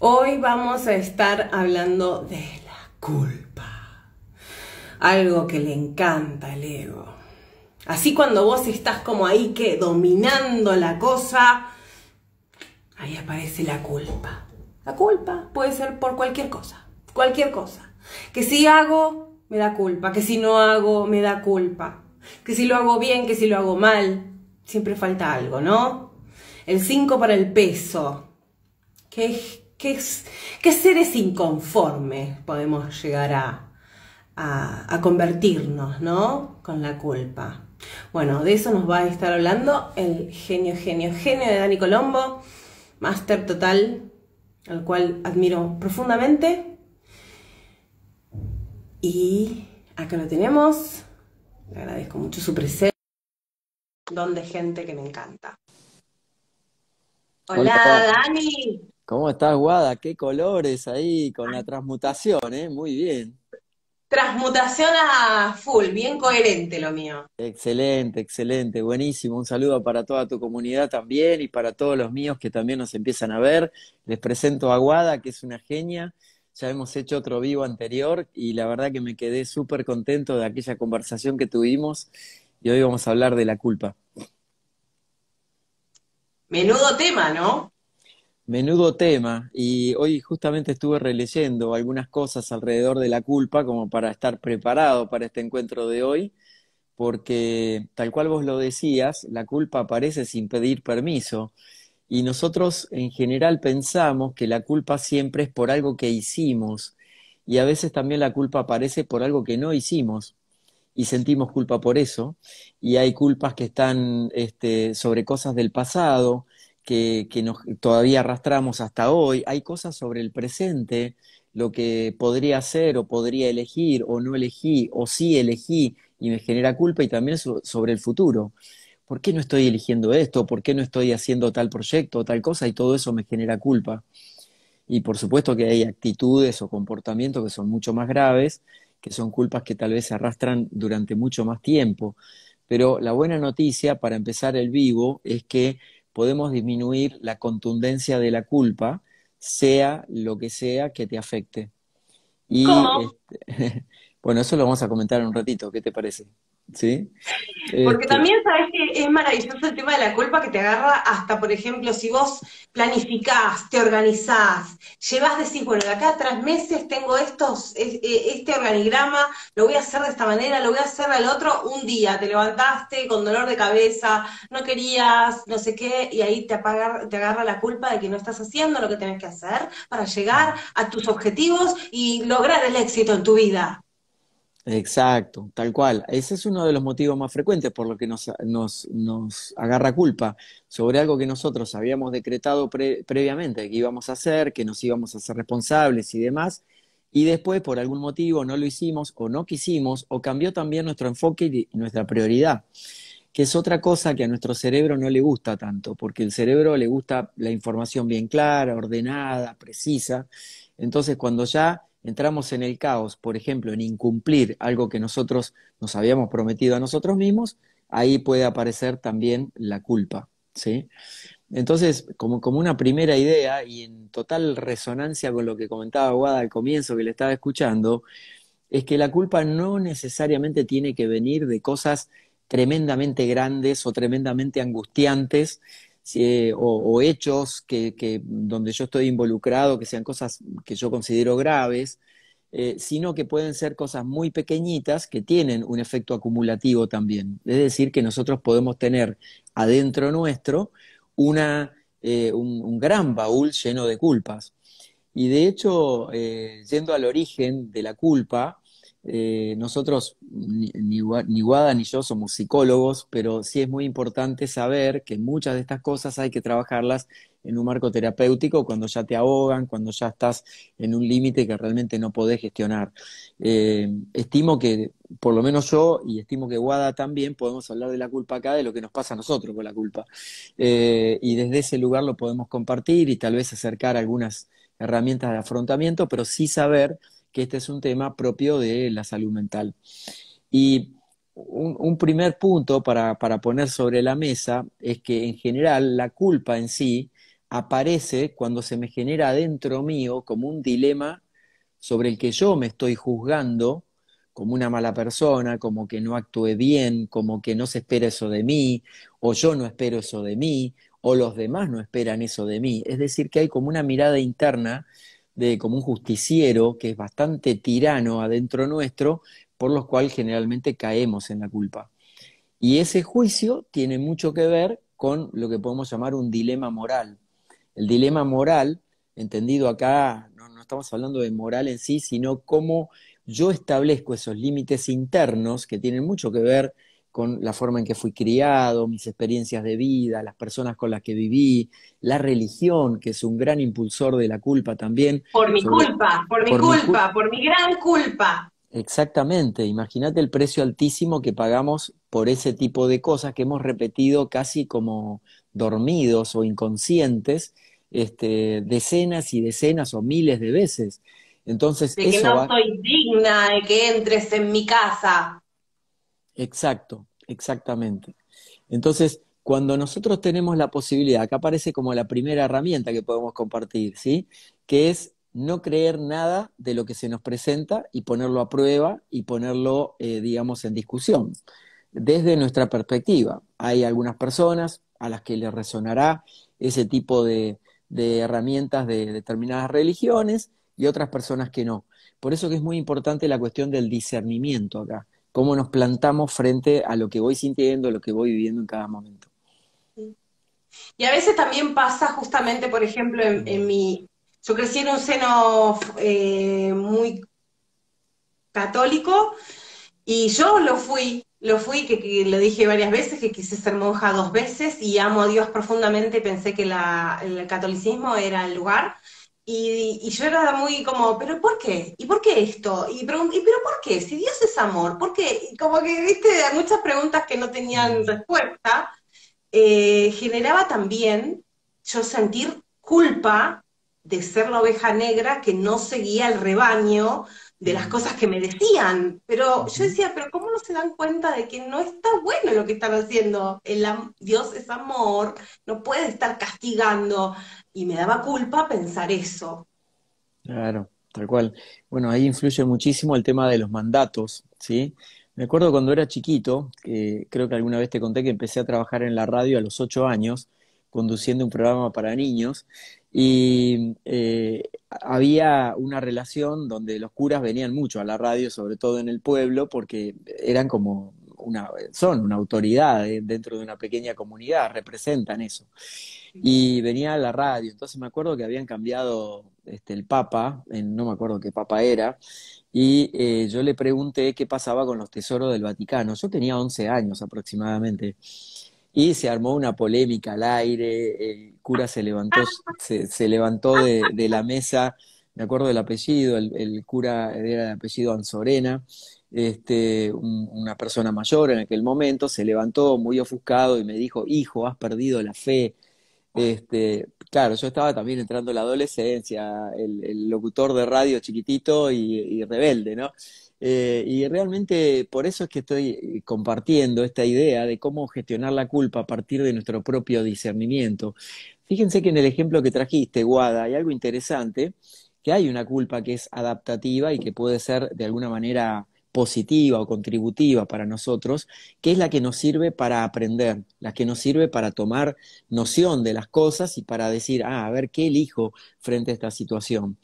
Hoy vamos a estar hablando de la culpa, algo que le encanta al ego. Así cuando vos estás como ahí que dominando la cosa, ahí aparece la culpa. La culpa puede ser por cualquier cosa, cualquier cosa. Que si hago, me da culpa, que si no hago, me da culpa. Que si lo hago bien, que si lo hago mal, siempre falta algo, ¿no? El 5 para el peso. ¿Qué seres inconformes podemos llegar a convertirnos, ¿no? Con la culpa. Bueno, de eso nos va a estar hablando el genio de Dani Colombo, máster total, al cual admiro profundamente. Y acá lo tenemos. Le agradezco mucho su presencia. Don de gente que me encanta. Hola, Hola, Dani. ¿cómo estás, Guada? Qué colores ahí con la transmutación, ¿eh? Muy bien. Transmutación a full, bien coherente lo mío. Excelente, excelente, buenísimo. Un saludo para toda tu comunidad también y para todos los míos que también nos empiezan a ver. Les presento a Guada, que es una genia. Ya hemos hecho otro vivo anterior y la verdad que me quedé súper contento de aquella conversación que tuvimos y hoy vamos a hablar de la culpa. Menudo tema, ¿no? Menudo tema, y hoy justamente estuve releyendo algunas cosas alrededor de la culpa como para estar preparado para este encuentro de hoy, porque tal cual vos lo decías, la culpa aparece sin pedir permiso, y nosotros en general pensamos que la culpa siempre es por algo que hicimos, y a veces también la culpa aparece por algo que no hicimos. Y sentimos culpa por eso, y hay culpas que están sobre cosas del pasado, que nos, todavía arrastramos hasta hoy, hay cosas sobre el presente, lo que podría ser o podría elegir o no elegí o sí elegí y me genera culpa y también sobre el futuro. ¿Por qué no estoy eligiendo esto? ¿Por qué no estoy haciendo tal proyecto o tal cosa? Y todo eso me genera culpa. Y por supuesto que hay actitudes o comportamientos que son mucho más graves, que son culpas que tal vez se arrastran durante mucho más tiempo. Pero la buena noticia para empezar el vivo es que podemos disminuir la contundencia de la culpa, sea lo que sea que te afecte. Y ¿Cómo? bueno, eso lo vamos a comentar en un ratito, ¿qué te parece? ¿Sí? Porque Este, también sabes que es maravilloso el tema de la culpa que te agarra hasta, por ejemplo, si vos planificás, te organizás, llevas, decís, bueno, de acá a 3 meses tengo este organigrama, lo voy a hacer de esta manera, lo voy a hacer al otro, un día te levantaste con dolor de cabeza, no querías, no sé qué, y ahí te agarra la culpa de que no estás haciendo lo que tenés que hacer para llegar a tus objetivos y lograr el éxito en tu vida. Exacto, tal cual. Ese es uno de los motivos más frecuentes por lo que nos agarra culpa sobre algo que nosotros habíamos decretado previamente que íbamos a hacer, que nos íbamos a hacer responsables y demás, y después por algún motivo no lo hicimos o no quisimos o cambió también nuestro enfoque y nuestra prioridad, que es otra cosa que a nuestro cerebro no le gusta tanto, porque el cerebro le gusta la información bien clara, ordenada, precisa. Entonces, cuando ya entramos en el caos, por ejemplo, en incumplir algo que nosotros nos habíamos prometido a nosotros mismos, ahí puede aparecer también la culpa, ¿sí? Entonces, como una primera idea y en total resonancia con lo que comentaba Guada al comienzo que le estaba escuchando, es que la culpa no necesariamente tiene que venir de cosas tremendamente grandes o tremendamente angustiantes, o hechos donde yo estoy involucrado, que sean cosas que yo considero graves, sino que pueden ser cosas muy pequeñitas que tienen un efecto acumulativo también. Es decir, que nosotros podemos tener adentro nuestro un gran baúl lleno de culpas. Y de hecho, yendo al origen de la culpa, nosotros, ni Guada ni yo somos psicólogos, pero sí es muy importante saber que muchas de estas cosas hay que trabajarlas en un marco terapéutico cuando ya te ahogan, cuando ya estás en un límite que realmente no podés gestionar. Estimo que, por lo menos yo, y estimo que Guada también, podemos hablar de la culpa acá, de lo que nos pasa a nosotros con la culpa. Y desde ese lugar lo podemos compartir y tal vez acercar algunas herramientas de afrontamiento, pero sí saber que este es un tema propio de la salud mental. Y un primer punto para poner sobre la mesa es que en general la culpa en sí aparece cuando se me genera dentro mío como un dilema sobre el que yo me estoy juzgando como una mala persona, como que no actué bien, como que no se espera eso de mí, o yo no espero eso de mí, o los demás no esperan eso de mí. Es decir, que hay como una mirada interna de como un justiciero que es bastante tirano adentro nuestro, por lo cual generalmente caemos en la culpa. Y ese juicio tiene mucho que ver con lo que podemos llamar un dilema moral. El dilema moral, entendido acá, no estamos hablando de moral en sí, sino cómo yo establezco esos límites internos que tienen mucho que ver con la forma en que fui criado, mis experiencias de vida, las personas con las que viví, la religión, que es un gran impulsor de la culpa también, Por mi sobre, culpa, por mi por mi culpa. culpa, por mi gran culpa. Exactamente, imagínate el precio altísimo que pagamos por ese tipo de cosas que hemos repetido casi como dormidos o inconscientes, decenas y decenas o miles de veces. Entonces, De que eso no va, soy digna de que entres en mi casa. exacto, exactamente. Entonces, cuando nosotros tenemos la posibilidad, acá aparece como la primera herramienta que podemos compartir, ¿sí? Que es no creer nada de lo que se nos presenta y ponerlo a prueba y ponerlo, digamos, en discusión. Desde nuestra perspectiva, hay algunas personas a las que les resonará ese tipo de herramientas de determinadas religiones y otras personas que no. Por eso que es muy importante la cuestión del discernimiento acá, cómo nos plantamos frente a lo que voy sintiendo, lo que voy viviendo en cada momento. Y a veces también pasa justamente, por ejemplo, yo crecí en un seno muy católico y yo que lo dije varias veces, que quise ser monja 2 veces y amo a Dios profundamente, pensé que el catolicismo era el lugar. Y yo era muy como, ¿pero por qué? ¿Y por qué esto? ¿Y pero por qué? Si Dios es amor, ¿por qué? Y como que, viste, muchas preguntas que no tenían Mm. respuesta. Generaba también yo sentir culpa de ser la oveja negra que no seguía el rebaño de las Mm. cosas que me decían. Pero yo Ujú. decía, pero ¿cómo no se dan cuenta de que no está bueno lo que están haciendo? Dios es amor, no puede estar castigando. Y me daba culpa pensar eso. Claro, tal cual. Bueno, ahí influye muchísimo el tema de los mandatos, ¿sí? Me acuerdo cuando era chiquito, que creo que alguna vez te conté que empecé a trabajar en la radio a los 8 años, conduciendo un programa para niños, y había una relación donde los curas venían mucho a la radio, sobre todo en el pueblo, porque eran como son una autoridad dentro de una pequeña comunidad, representan eso y venía a la radio. Entonces me acuerdo que habían cambiado el papa, no me acuerdo qué papa era, y yo le pregunté qué pasaba con los tesoros del Vaticano. Yo tenía 11 años aproximadamente. Y se armó una polémica al aire, el cura se levantó de la mesa, me acuerdo del apellido, el cura era de apellido Anzorena, una persona mayor en aquel momento, se levantó muy ofuscado y me dijo, hijo, has perdido la fe. Claro, yo estaba también entrando en la adolescencia, el locutor de radio chiquitito y rebelde, ¿no? Y realmente por eso es que estoy compartiendo esta idea de cómo gestionar la culpa a partir de nuestro propio discernimiento. Fíjense que en el ejemplo que trajiste, Guada, hay algo interesante, que hay una culpa que es adaptativa y que puede ser de alguna manera positiva o contributiva para nosotros, que es la que nos sirve para aprender, la que nos sirve para tomar noción de las cosas y para decir, a ver, ¿qué elijo frente a esta situación?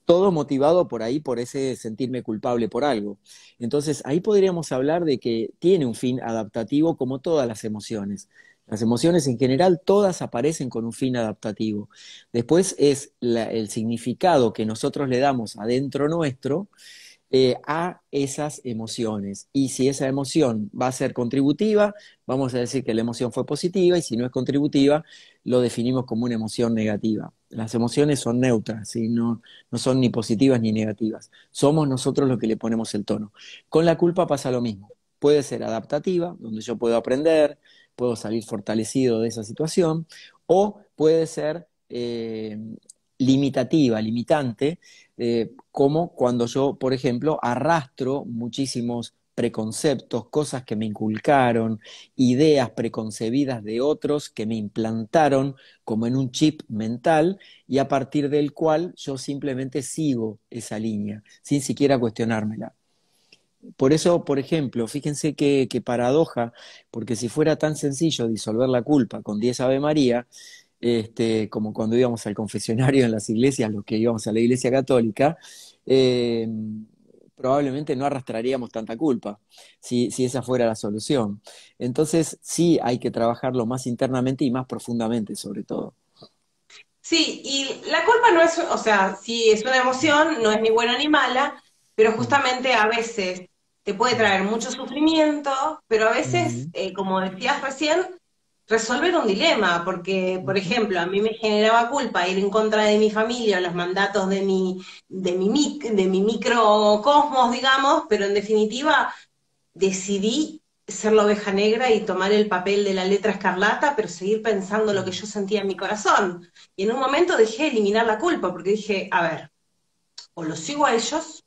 Todo motivado por ahí, por ese sentirme culpable por algo. Entonces, ahí podríamos hablar de que tiene un fin adaptativo como todas las emociones. Las emociones en general todas aparecen con un fin adaptativo. Después es el significado que nosotros le damos adentro nuestro a esas emociones. Y si esa emoción va a ser contributiva, vamos a decir que la emoción fue positiva y si no es contributiva, lo definimos como una emoción negativa. Las emociones son neutras, ¿sí? No son ni positivas ni negativas. Somos nosotros los que le ponemos el tono. Con la culpa pasa lo mismo. Puede ser adaptativa, donde yo puedo aprender, puedo salir fortalecido de esa situación, o puede ser limitativa, limitante, como cuando yo, por ejemplo, arrastro muchísimos preconceptos, cosas que me inculcaron, ideas preconcebidas de otros que me implantaron como en un chip mental y a partir del cual yo simplemente sigo esa línea, sin siquiera cuestionármela. Por eso, por ejemplo, fíjense qué paradoja, porque si fuera tan sencillo disolver la culpa con 10 Ave María, como cuando íbamos al confesionario en las iglesias, los que íbamos a la iglesia católica, eh, probablemente no arrastraríamos tanta culpa, si esa fuera la solución. Entonces, sí hay que trabajarlo más internamente y más profundamente, sobre todo. Sí, y la culpa no es, o sea, sí es una emoción, no es ni buena ni mala, pero Mm, justamente a veces te puede mm, traer mucho sufrimiento, pero a veces, mm, como decías recién, resolver un dilema, porque, por ujú, ejemplo, a mí me generaba culpa ir en contra de mi familia, los mandatos de mi microcosmos, digamos, pero en definitiva decidí ser la oveja negra y tomar el papel de la letra escarlata, pero seguir pensando lo que mm, yo sentía en mi corazón. Y en un momento dejé de eliminar la culpa, porque dije, a ver, o los sigo a ellos,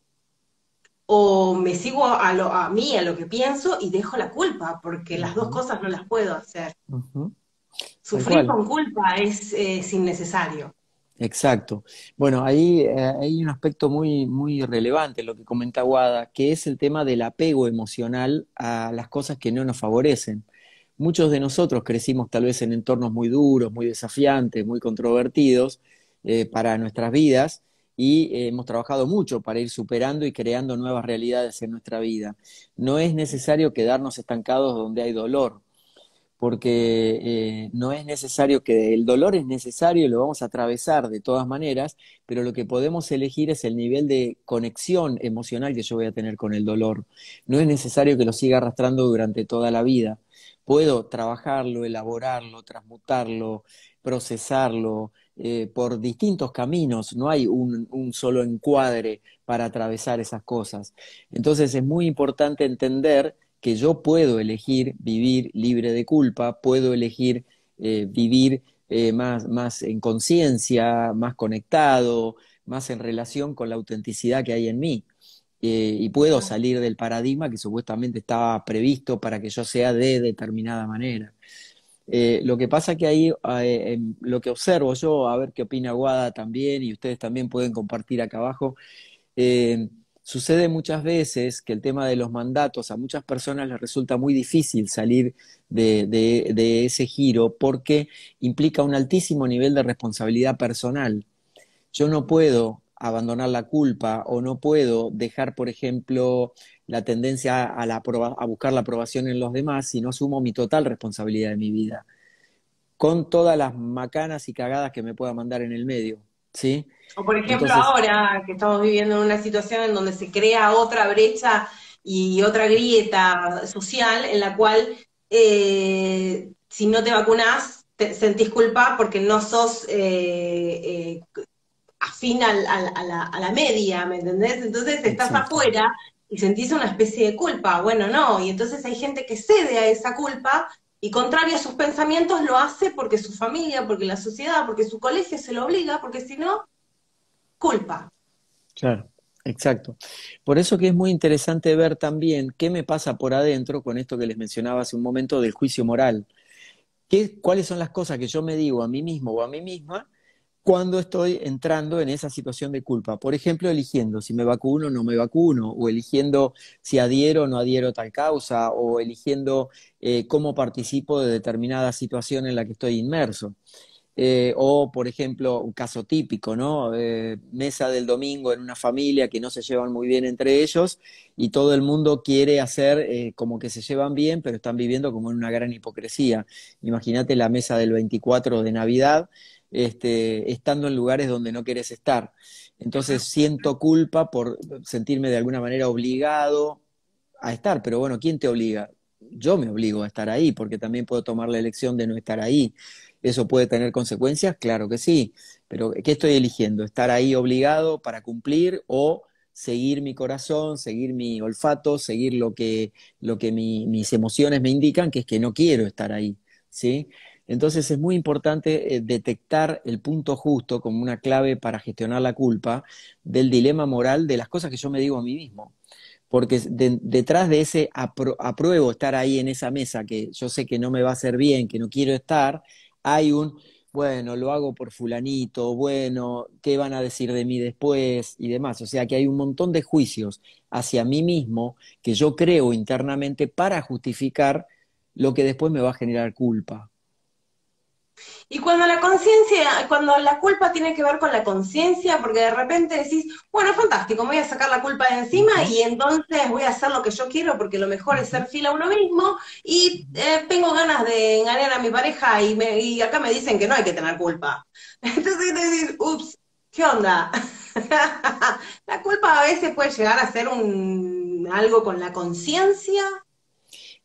o me sigo a mí, a lo que pienso, y dejo la culpa, porque las dos ujú, cosas no las puedo hacer. ujú. Tal Sufrir cual. con culpa es innecesario. Exacto. Bueno, ahí hay un aspecto muy relevante en lo que comenta Wada, que es el tema del apego emocional a las cosas que no nos favorecen. Muchos de nosotros crecimos tal vez en entornos muy duros, muy desafiantes, muy controvertidos para nuestras vidas y hemos trabajado mucho para ir superando y creando nuevas realidades en nuestra vida. No es necesario quedarnos estancados donde hay dolor porque no es necesario que el dolor es necesario y lo vamos a atravesar de todas maneras, pero lo que podemos elegir es el nivel de conexión emocional que yo voy a tener con el dolor. No es necesario que lo siga arrastrando durante toda la vida. Puedo trabajarlo, elaborarlo, transmutarlo, procesarlo por distintos caminos. No hay un solo encuadre para atravesar esas cosas. Entonces es muy importante entender que yo puedo elegir vivir libre de culpa, puedo elegir vivir más en conciencia, más conectado, más en relación con la autenticidad que hay en mí. Y puedo salir del paradigma que supuestamente estaba previsto para que yo sea de determinada manera. Lo que pasa que ahí, lo que observo yo, a ver qué opina Guada también, y ustedes también pueden compartir acá abajo, eh, sucede muchas veces que el tema de los mandatos a muchas personas les resulta muy difícil salir de ese giro porque implica un altísimo nivel de responsabilidad personal. Yo no puedo abandonar la culpa o no puedo dejar, por ejemplo, la tendencia a buscar la aprobación en los demás si no asumo mi total responsabilidad de mi vida, con todas las macanas y cagadas que me pueda mandar en el medio, ¿sí? O por ejemplo Entonces, ahora que estamos viviendo en una situación en donde se crea otra brecha y otra grieta social en la cual si no te vacunás te sentís culpa porque no sos afín a la media, ¿me entendés? Entonces estás exacto. afuera y sentís una especie de culpa. Bueno, no, y entonces hay gente que cede a esa culpa y contrario a sus pensamientos lo hace porque su familia, porque la sociedad, porque su colegio se lo obliga, porque si no culpa. Claro, exacto. Por eso que es muy interesante ver también qué me pasa por adentro con esto que les mencionaba hace un momento del juicio moral. ¿Cuáles son las cosas que yo me digo a mí mismo o a mí misma cuando estoy entrando en esa situación de culpa? Por ejemplo, eligiendo si me vacuno o no me vacuno, o eligiendo si adhiero o no adhiero a tal causa, o eligiendo cómo participo de determinada situación en la que estoy inmerso. O, por ejemplo, un caso típico, ¿no? Mesa del domingo en una familia que no se llevan muy bien entre ellos y todo el mundo quiere hacer como que se llevan bien, pero están viviendo como en una gran hipocresía. Imagínate la mesa del 24 de Navidad, estando en lugares donde no querés estar. Entonces siento culpa por sentirme de alguna manera obligado a estar, pero bueno, ¿quién te obliga? Yo me obligo a estar ahí, porque también puedo tomar la elección de no estar ahí. ¿Eso puede tener consecuencias? Claro que sí, pero ¿qué estoy eligiendo? ¿Estar ahí obligado para cumplir o seguir mi corazón, seguir mi olfato, seguir lo que mis emociones me indican, que es que no quiero estar ahí, ¿sí? Entonces es muy importante detectar el punto justo como una clave para gestionar la culpa del dilema moral de las cosas que yo me digo a mí mismo. porque detrás de ese apruebo estar ahí en esa mesa que yo sé que no me va a hacer bien, que no quiero estar, hay un, bueno, lo hago por fulanito, bueno, ¿qué van a decir de mí después? Y demás. O sea que hay un montón de juicios hacia mí mismo que yo creo internamente para justificar lo que después me va a generar culpa. Y cuando la conciencia, cuando la culpa tiene que ver con la conciencia, porque de repente decís, bueno, fantástico, me voy a sacar la culpa de encima Ujú, y entonces voy a hacer lo que yo quiero porque lo mejor es ujú. ser fiel a uno mismo y tengo ganas de engañar a mi pareja y acá me dicen que no hay que tener culpa. Entonces decís, ups, ¿qué onda? La culpa a veces puede llegar a ser algo con la conciencia.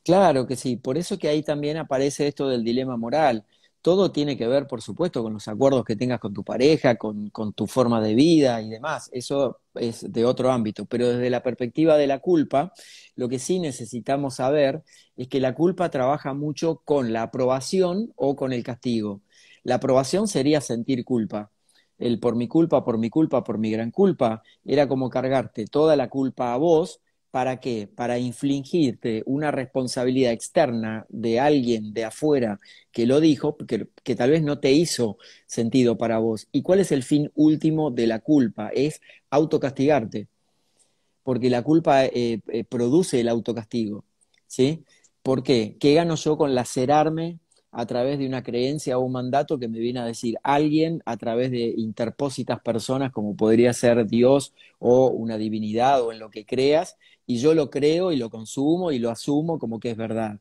Claro que sí, por eso que ahí también aparece esto del dilema moral. Todo tiene que ver, por supuesto, con los acuerdos que tengas con tu pareja, con tu forma de vida y demás. Eso es de otro ámbito, pero desde la perspectiva de la culpa, lo que sí necesitamos saber es que la culpa trabaja mucho con la aprobación o con el castigo. La aprobación sería sentir culpa. El por mi culpa, por mi culpa, por mi gran culpa, era como cargarte toda la culpa a vos. ¿Para qué? Para infligirte una responsabilidad externa de alguien de afuera que lo dijo, que tal vez no te hizo sentido para vos. ¿Y cuál es el fin último de la culpa? Es autocastigarte, porque la culpa produce el autocastigo, ¿sí? ¿Por qué? ¿Qué gano yo con lacerarme a través de una creencia o un mandato que me viene a decir alguien a través de interpósitas personas como podría ser Dios o una divinidad o en lo que creas, y yo lo creo y lo consumo y lo asumo como que es verdad?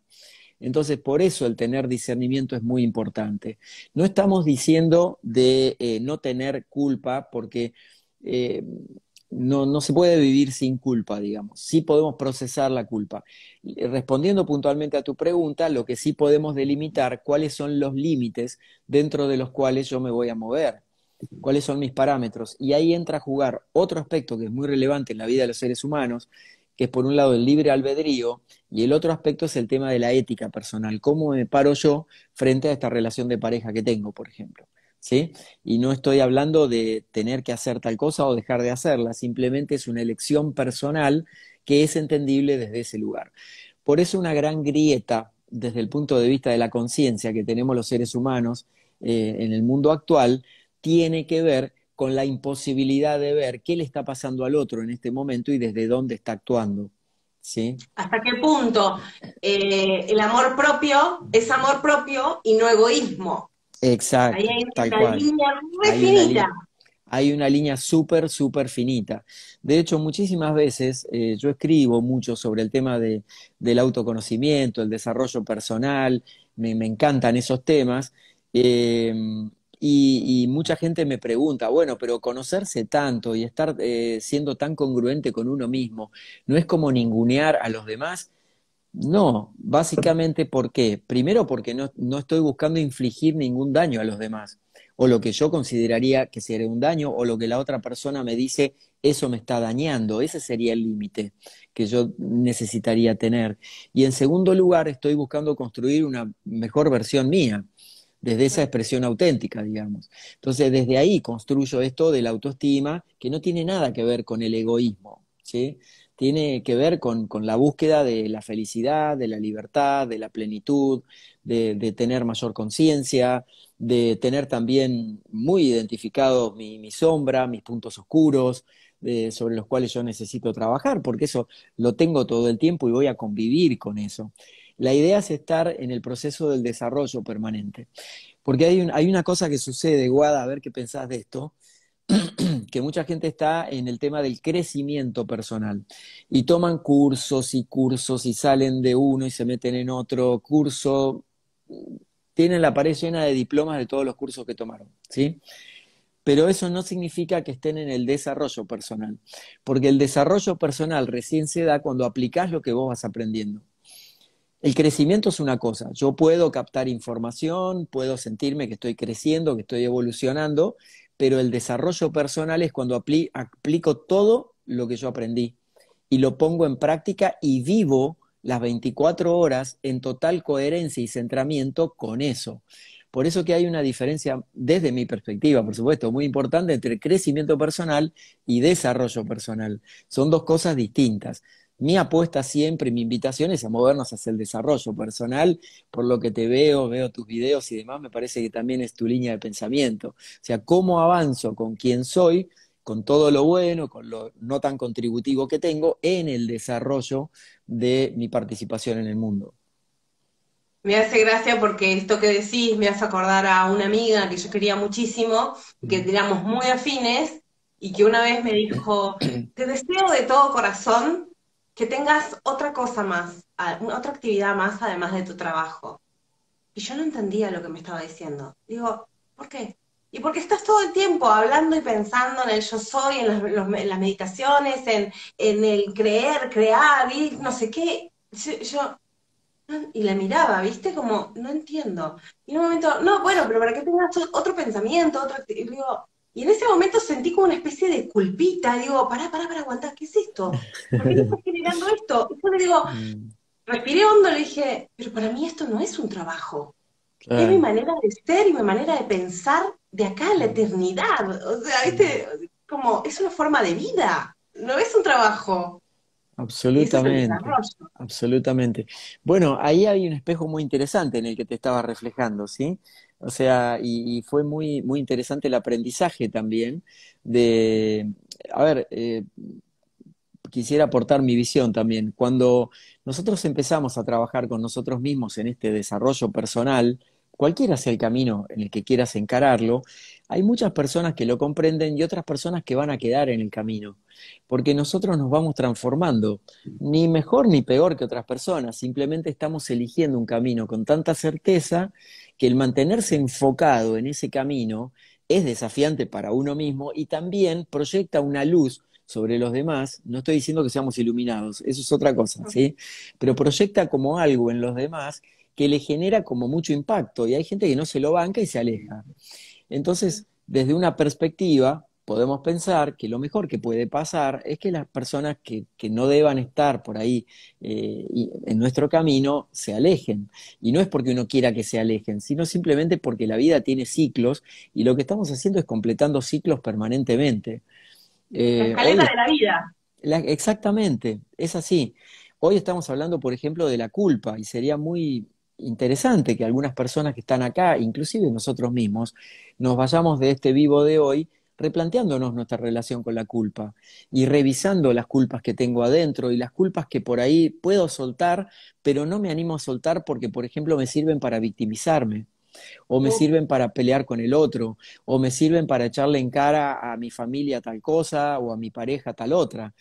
Entonces, por eso el tener discernimiento es muy importante. No estamos diciendo de no tener culpa, porque eh, no se puede vivir sin culpa, digamos. Sí podemos procesar la culpa. Respondiendo puntualmente a tu pregunta, lo que sí podemos delimitar cuáles son los límites dentro de los cuales yo me voy a mover, cuáles son mis parámetros. Y ahí entra a jugar otro aspecto que es muy relevante en la vida de los seres humanos, que es por un lado el libre albedrío, y el otro aspecto es el tema de la ética personal. ¿Cómo me paro yo frente a esta relación de pareja que tengo, por ejemplo? ¿Sí? Y no estoy hablando de tener que hacer tal cosa o dejar de hacerla, simplemente es una elección personal que es entendible desde ese lugar. Por eso una gran grieta desde el punto de vista de la conciencia que tenemos los seres humanos en el mundo actual tiene que ver con la imposibilidad de ver qué le está pasando al otro en este momento y desde dónde está actuando. ¿Sí? ¿Hasta qué punto el amor propio es amor propio y no egoísmo? Ahí Exacto, hay tal una cual. línea muy Hay una, finita. hay una línea súper, súper finita. De hecho, muchísimas veces yo escribo mucho sobre el tema del autoconocimiento, el desarrollo personal, me encantan esos temas. eh, y mucha gente me pregunta, bueno, pero conocerse tanto y estar siendo tan congruente con uno mismo, ¿no es como ningunear a los demás? No, básicamente ¿por qué? Primero porque no estoy buscando infligir ningún daño a los demás, o lo que yo consideraría que sería un daño, o lo que la otra persona me dice, eso me está dañando, ese sería el límite que yo necesitaría tener. Y en segundo lugar, estoy buscando construir una mejor versión mía, desde esa expresión auténtica, digamos. Entonces, desde ahí construyo esto de la autoestima, que no tiene nada que ver con el egoísmo, ¿sí? Tiene que ver con la búsqueda de la felicidad, de la libertad, de la plenitud, de tener mayor conciencia, de tener también muy identificados mi sombra, mis puntos oscuros, sobre los cuales yo necesito trabajar, porque eso lo tengo todo el tiempo y voy a convivir con eso. La idea es estar en el proceso del desarrollo permanente. Porque hay una cosa que sucede, Guada, a ver qué pensás de esto, que mucha gente está en el tema del crecimiento personal y toman cursos y cursos y salen de uno y se meten en otro curso, tienen la pared llena de diplomas de todos los cursos que tomaron, ¿sí? Pero eso no significa que estén en el desarrollo personal, porque el desarrollo personal recién se da cuando aplicás lo que vos vas aprendiendo. El crecimiento es una cosa, yo puedo captar información, puedo sentirme que estoy creciendo, que estoy evolucionando, pero el desarrollo personal es cuando aplico todo lo que yo aprendí y lo pongo en práctica y vivo las 24 horas en total coherencia y centramiento con eso. Por eso que hay una diferencia, desde mi perspectiva, por supuesto, muy importante entre crecimiento personal y desarrollo personal. Son dos cosas distintas. mi apuesta siempre, mi invitación es a movernos hacia el desarrollo personal, por lo que te veo tus videos y demás, me parece que también es tu línea de pensamiento. O sea, cómo avanzo con quién soy, con todo lo bueno, con lo no tan contributivo que tengo, en el desarrollo de mi participación en el mundo. Me hace gracia porque esto que decís me hace acordar a una amiga que yo quería muchísimo, que Mm. éramos muy afines, y que una vez me dijo, te deseo de todo corazón que tengas otra cosa más, otra actividad más además de tu trabajo. Y yo no entendía lo que me estaba diciendo. Digo, ¿por qué? Y porque estás todo el tiempo hablando y pensando en el yo soy, en en las meditaciones, en el creer, crear, y no sé qué. Y la miraba, ¿viste? Como, no entiendo. Y en un momento, no, bueno, pero para que tengas otro pensamiento, y digo, y en ese momento sentí como una especie de culpita, digo, pará, aguantar, ¿qué es esto? ¿Por qué me estás generando esto? Y yo le digo, Mm, respiré hondo, le dije, pero para mí esto no es un trabajo, es mi claro. manera de ser y mi manera de pensar de acá a la Mm, eternidad. O sea, mm. ¿viste? Como, es una forma de vida, no es un trabajo. Y ese es el Absolutamente, desarrollo. absolutamente. Bueno, ahí hay un espejo muy interesante en el que te estaba reflejando, ¿sí? O sea, y fue muy, muy interesante el aprendizaje también de, a ver, quisiera aportar mi visión también. Cuando nosotros empezamos a trabajar con nosotros mismos en este desarrollo personal, cualquiera sea el camino en el que quieras encararlo, hay muchas personas que lo comprenden y otras personas que van a quedar en el camino, porque nosotros nos vamos transformando, ni mejor ni peor que otras personas, simplemente estamos eligiendo un camino con tanta certeza que el mantenerse enfocado en ese camino es desafiante para uno mismo y también proyecta una luz sobre los demás. No estoy diciendo que seamos iluminados, eso es otra cosa, ¿sí? Pero proyecta como algo en los demás que le genera como mucho impacto y hay gente que no se lo banca y se aleja. Entonces, desde una perspectiva, podemos pensar que lo mejor que puede pasar es que las personas que no deban estar por ahí en nuestro camino se alejen. Y no es porque uno quiera que se alejen, sino simplemente porque la vida tiene ciclos y lo que estamos haciendo es completando ciclos permanentemente. La Hoy escaleta de la vida. exactamente, es así. Hoy estamos hablando, por ejemplo, de la culpa y sería muy interesante que algunas personas que están acá, inclusive nosotros mismos, nos vayamos de este vivo de hoy replanteándonos nuestra relación con la culpa y revisando las culpas que tengo adentro y las culpas que por ahí puedo soltar, pero no me animo a soltar porque, por ejemplo, me sirven para victimizarme o me Uf, sirven para pelear con el otro, o me sirven para echarle en cara a mi familia tal cosa o a mi pareja tal otra.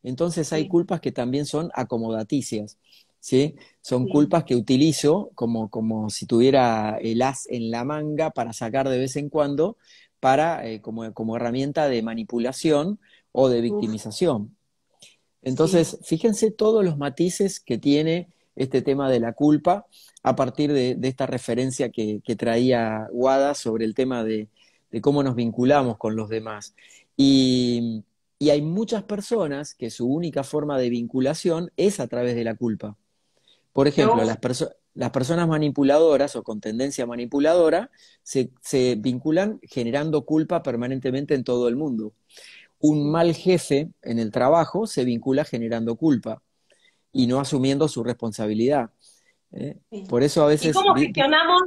Entonces hay sí, culpas que también son acomodaticias, ¿sí? Son sí. culpas que utilizo como si tuviera el as en la manga para sacar de vez en cuando para, como herramienta de manipulación o de Uf, victimización. sí. Entonces, fíjense todos los matices que tiene este tema de la culpa a partir de esta referencia que traía Wada sobre el tema de cómo nos vinculamos con los demás. Y, y hay muchas personas que su única forma de vinculación es a través de la culpa. Por ejemplo, Uf, las personas manipuladoras o con tendencia manipuladora se vinculan generando culpa permanentemente en todo el mundo. Un sí, mal jefe en el trabajo se vincula generando culpa y no asumiendo su responsabilidad. ¿Eh? sí. Por eso a ¿Y veces, cómo gestionamos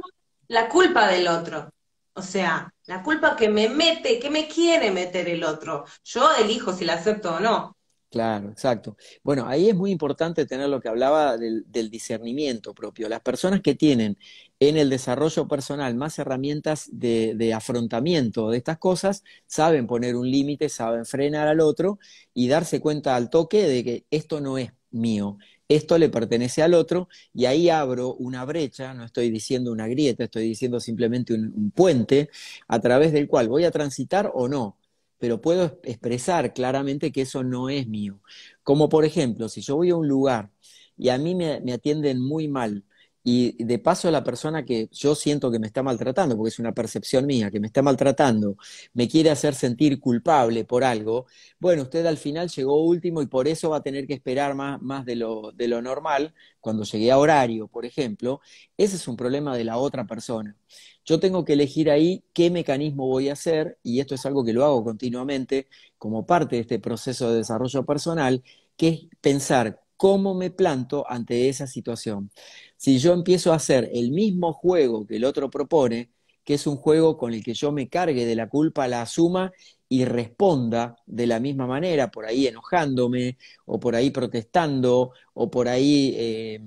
la culpa del otro? O sea, la culpa que me mete, que me quiere meter el otro. Yo elijo si la acepto o no. claro, exacto. Bueno, ahí es muy importante tener lo que hablaba del discernimiento propio. Las personas que tienen en el desarrollo personal más herramientas de afrontamiento de estas cosas, saben poner un límite, saben frenar al otro y darse cuenta al toque de que esto no es mío, esto le pertenece al otro y ahí abro una brecha, no estoy diciendo una grieta, estoy diciendo simplemente un puente a través del cual voy a transitar o no, pero puedo expresar claramente que eso no es mío. Como por ejemplo, si yo voy a un lugar y a mí me atienden muy mal, y de paso la persona que yo siento que me está maltratando, porque es una percepción mía, que me está maltratando, me quiere hacer sentir culpable por algo, bueno, usted al final llegó último y por eso va a tener que esperar más de lo normal cuando llegué a horario, por ejemplo, ese es un problema de la otra persona. Yo tengo que elegir ahí qué mecanismo voy a hacer, y esto es algo que lo hago continuamente como parte de este proceso de desarrollo personal, que es pensar cómo me planto ante esa situación. Si yo empiezo a hacer el mismo juego que el otro propone, que es un juego con el que yo me cargue de la culpa, la asuma y responda de la misma manera, por ahí enojándome, o por ahí protestando, o por ahí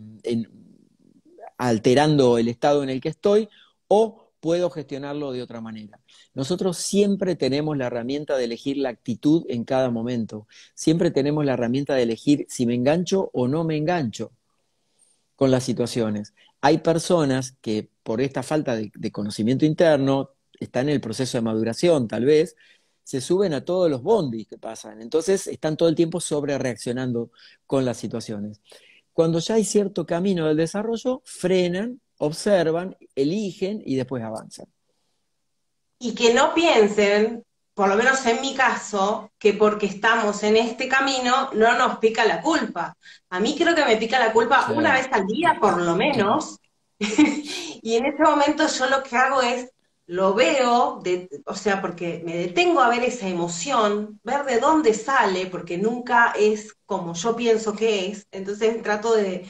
alterando el estado en el que estoy, o puedo gestionarlo de otra manera. Nosotros siempre tenemos la herramienta de elegir la actitud en cada momento, siempre tenemos la herramienta de elegir si me engancho o no me engancho con las situaciones. Hay personas que por esta falta de conocimiento interno, están en el proceso de maduración tal vez, se suben a todos los bondis que pasan, entonces están todo el tiempo sobre reaccionando con las situaciones. Cuando ya hay cierto camino del desarrollo, frenan, observan, eligen y después avanzan. Y que no piensen, por lo menos en mi caso, que porque estamos en este camino no nos pica la culpa. A mí creo que me pica la culpa una Claro. vez al día, por lo menos, y en ese momento yo lo que hago es, lo veo, o sea, porque me detengo a ver esa emoción, ver de dónde sale, porque nunca es como yo pienso que es, entonces trato de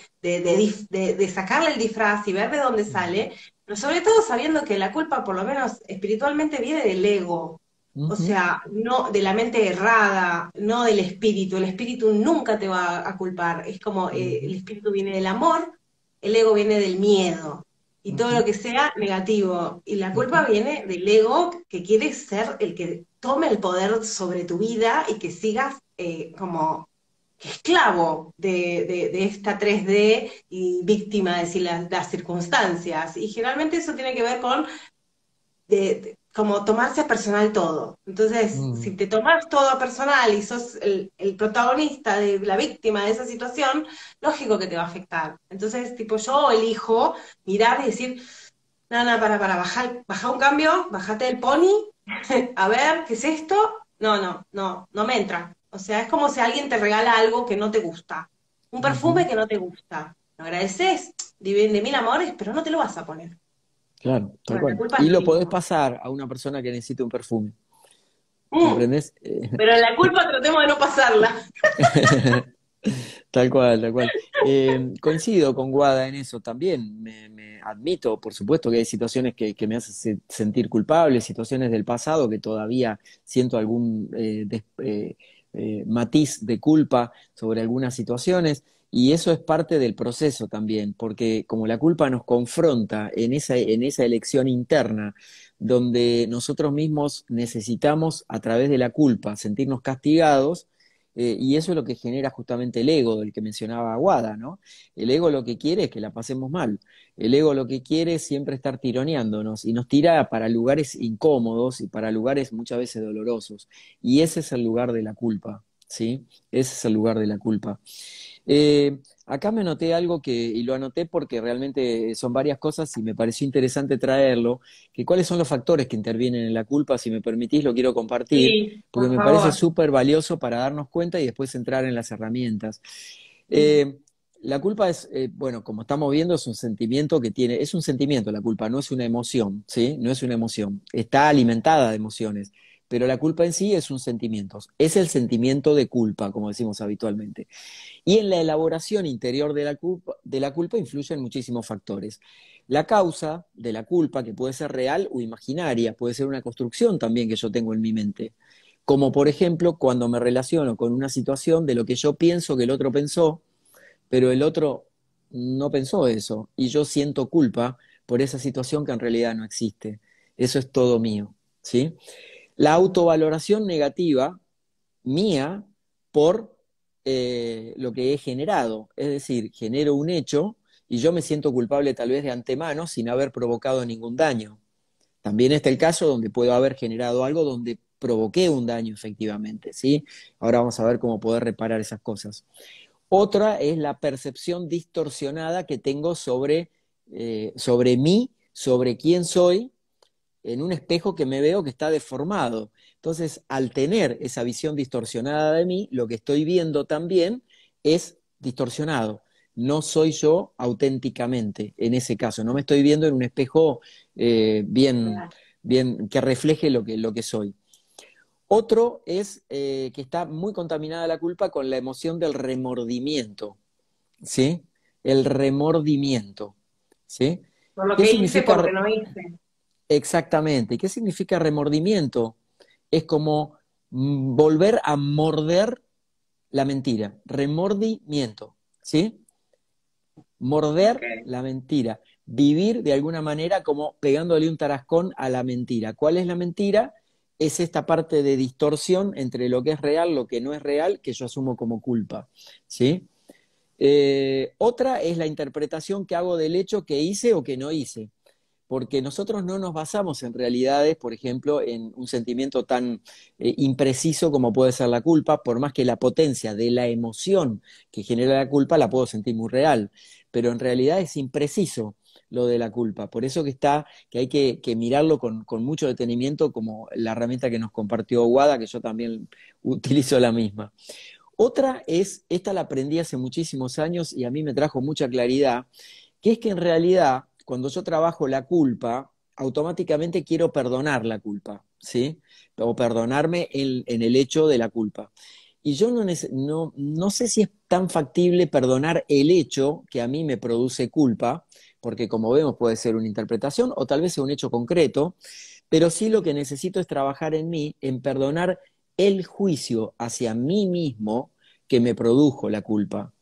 sacarle el disfraz y ver de dónde sale, pero sobre todo sabiendo que la culpa, por lo menos espiritualmente, viene del ego. O Ujú, sea, no de la mente errada, no del espíritu. El espíritu nunca te va a culpar. Es como el ujú, espíritu viene del amor, el ego viene del miedo y todo lo ujú, que sea negativo. Y la culpa ujú, viene del ego que quiere ser el que tome el poder sobre tu vida y que sigas como esclavo de esta 3D y víctima de las circunstancias. Y generalmente eso tiene que ver con como tomarse a personal todo. Entonces, ujú, si te tomas todo a personal y sos el protagonista de la víctima de esa situación, lógico que te va a afectar. Entonces, tipo, yo elijo mirar y decir, no, no, para, baja un cambio, bajate el pony, a ver, ¿qué es esto? No, no, no, no me entra. O sea, es como si alguien te regala algo que no te gusta. Un ujú. perfume que no te gusta. Lo agradeces, de mil amores, pero no te lo vas a poner. Claro, tal Bueno, la cual. culpa es Y lo lo podés mismo. pasar a una persona que necesite un perfume. Mm, ¿Comprendés? pero la culpa tratemos de no pasarla. Tal cual, tal cual. Coincido con Guada en eso también. Me admito, por supuesto, que hay situaciones que me hacen sentir culpable, situaciones del pasado que todavía siento algún matiz de culpa sobre algunas situaciones. Y eso es parte del proceso también, porque como la culpa nos confronta en esa elección interna, donde nosotros mismos necesitamos, a través de la culpa, sentirnos castigados, y eso es lo que genera justamente el ego del que mencionaba Aguada, ¿no? El ego lo que quiere es que la pasemos mal. El ego lo que quiere es siempre estar tironeándonos y nos tira para lugares incómodos y para lugares muchas veces dolorosos. Y ese es el lugar de la culpa, ¿sí? Ese es el lugar de la culpa. Acá me anoté algo y lo anoté porque realmente son varias cosas y me pareció interesante traerlo, que cuáles son los factores que intervienen en la culpa, si me permitís lo quiero compartir, Sí, porque por me parece favor. súper valioso para darnos cuenta y después entrar en las herramientas. Sí. Eh, la culpa es, bueno, como estamos viendo, es un sentimiento que tiene, es un sentimiento la culpa, no es una emoción, ¿sí? No es una emoción, está alimentada de emociones, pero la culpa en sí es un sentimiento, es el sentimiento de culpa, como decimos habitualmente. Y en la elaboración interior de la culpa influyen muchísimos factores. La causa de la culpa, que puede ser real o imaginaria, puede ser una construcción también que yo tengo en mi mente. Como por ejemplo cuando me relaciono con una situación de lo que yo pienso que el otro pensó, pero el otro no pensó eso y yo siento culpa por esa situación que en realidad no existe. Eso es todo mío, ¿sí? La autovaloración negativa mía por lo que he generado. Es decir, genero un hecho y yo me siento culpable tal vez de antemano sin haber provocado ningún daño. También está el caso donde puedo haber generado algo donde provoqué un daño efectivamente, ¿sí? Ahora vamos a ver cómo poder reparar esas cosas. Otra es la percepción distorsionada que tengo sobre mí, sobre quién soy en un espejo que me veo que está deformado. Entonces, al tener esa visión distorsionada de mí, lo que estoy viendo también es distorsionado. No soy yo auténticamente en ese caso. No me estoy viendo en un espejo bien, bien que refleje lo que soy. Otro es que está muy contaminada la culpa con la emoción del remordimiento, ¿sí? El remordimiento, ¿sí? Por lo ¿Qué que hice, significa porque no hice. exactamente? ¿Qué significa remordimiento? Es como volver a morder la mentira, remordimiento, ¿sí? Ok. Morder la mentira, vivir de alguna manera como pegándole un tarascón a la mentira. ¿Cuál es la mentira? Es esta parte de distorsión entre lo que es real, lo que no es real, que yo asumo como culpa, ¿sí? Otra es la interpretación que hago del hecho que hice o que no hice, porque nosotros no nos basamos en realidades, por ejemplo, en un sentimiento tan impreciso como puede ser la culpa, por más que la potencia de la emoción que genera la culpa la puedo sentir muy real, pero en realidad es impreciso lo de la culpa. Por eso que está, que hay que mirarlo con mucho detenimiento, como la herramienta que nos compartió Wada, que yo también utilizo la misma. Otra es, esta la aprendí hace muchísimos años y a mí me trajo mucha claridad, que es que en realidad, cuando yo trabajo la culpa, automáticamente quiero perdonar la culpa, ¿sí? O perdonarme en el hecho de la culpa. Y yo no sé si es tan factible perdonar el hecho que a mí me produce culpa, porque como vemos puede ser una interpretación o tal vez sea un hecho concreto, pero sí lo que necesito es trabajar en mí, en perdonar el juicio hacia mí mismo que me produjo la culpa,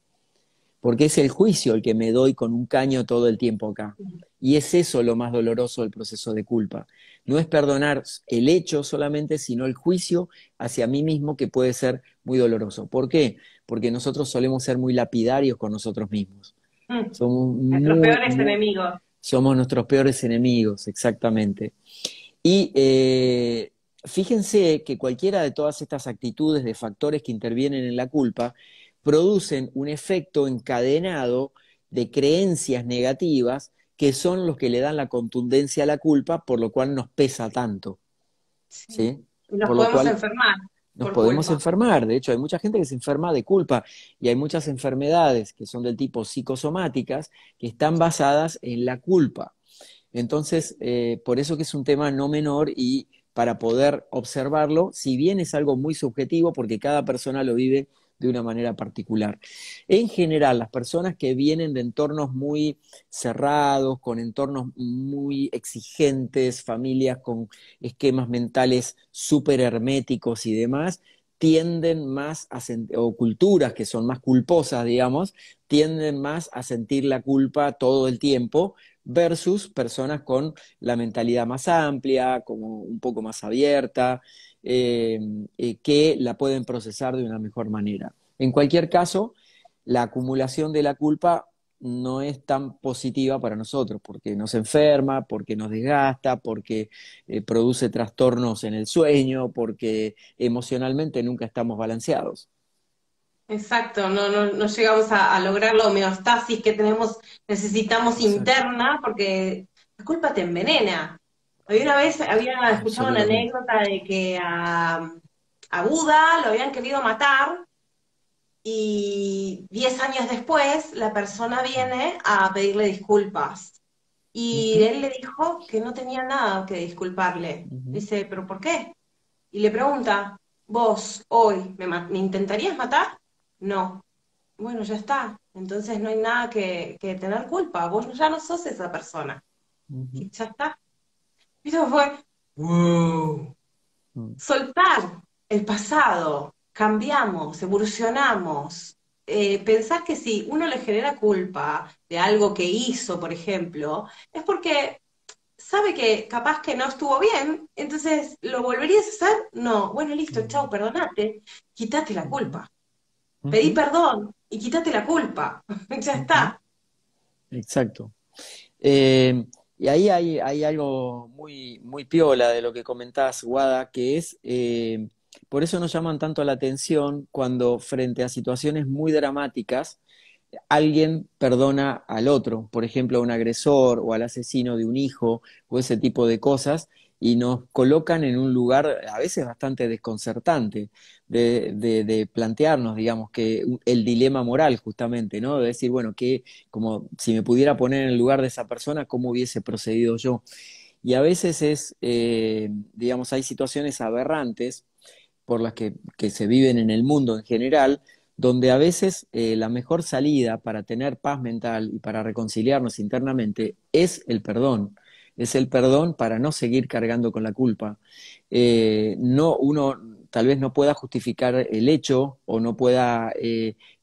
porque es el juicio el que me doy con un caño todo el tiempo acá. Y es eso lo más doloroso del proceso de culpa. No es perdonar el hecho solamente, sino el juicio hacia mí mismo que puede ser muy doloroso. ¿Por qué? Porque nosotros solemos ser muy lapidarios con nosotros mismos. Mm. Somos Nuestros peores enemigos. somos nuestros peores enemigos, exactamente. Y fíjense que cualquiera de todas estas actitudes de factores que intervienen en la culpa producen un efecto encadenado de creencias negativas que son los que le dan la contundencia a la culpa, por lo cual nos pesa tanto, Sí. ¿sí? Y nos Por lo podemos cual enfermar nos por podemos culpa. enfermar. De hecho, hay mucha gente que se enferma de culpa y hay muchas enfermedades que son del tipo psicosomáticas que están basadas en la culpa. Entonces, por eso que es un tema no menor y para poder observarlo, si bien es algo muy subjetivo, porque cada persona lo vive de una manera particular. En general, las personas que vienen de entornos muy cerrados, con entornos muy exigentes, familias con esquemas mentales súper herméticos y demás, tienden más o culturas que son más culposas, digamos, tienden más a sentir la culpa todo el tiempo versus personas con la mentalidad más amplia, como un poco más abierta, que la pueden procesar de una mejor manera. En cualquier caso, la acumulación de la culpa no es tan positiva para nosotros, porque nos enferma, porque nos desgasta, porque produce trastornos en el sueño, porque emocionalmente nunca estamos balanceados. Exacto, no llegamos a lograr la homeostasis que tenemos, necesitamos Exacto, interna, porque la culpa te envenena. Hoy una vez había escuchado una absolutamente. anécdota de que a Buda lo habían querido matar y 10 años después la persona viene a pedirle disculpas. Y Ujú, él le dijo que no tenía nada que disculparle. ujú, Dice, ¿pero por qué? Y le pregunta, ¿vos hoy me intentarías matar? No. Bueno, ya está. Entonces no hay nada que tener culpa. Vos ya no sos esa persona. ujú, Y ya está. Y eso fue, wow. ujú. Soltar el pasado. Cambiamos, evolucionamos. Pensar que si uno le genera culpa de algo que hizo, por ejemplo, es porque sabe que capaz que no estuvo bien, entonces, ¿lo volverías a hacer? No, bueno, listo, chau, perdonate, quítate la Ujú, culpa, pedí ujú, perdón y quítate la culpa, ya ujú. está. Exacto. Eh, y ahí hay algo muy piola de lo que comentás, Guada, que es, por eso nos llaman tanto la atención cuando frente a situaciones muy dramáticas, alguien perdona al otro, por ejemplo, a un agresor o al asesino de un hijo o ese tipo de cosas, y nos colocan en un lugar a veces bastante desconcertante de plantearnos, digamos, que el dilema moral justamente, ¿no? De decir, bueno, que como si me pudiera poner en el lugar de esa persona, ¿cómo hubiese procedido yo? Y a veces es, digamos, hay situaciones aberrantes por las que se viven en el mundo en general, donde a veces la mejor salida para tener paz mental y para reconciliarnos internamente es el perdón. Es el perdón para no seguir cargando con la culpa. Uno tal vez no pueda justificar el hecho o no pueda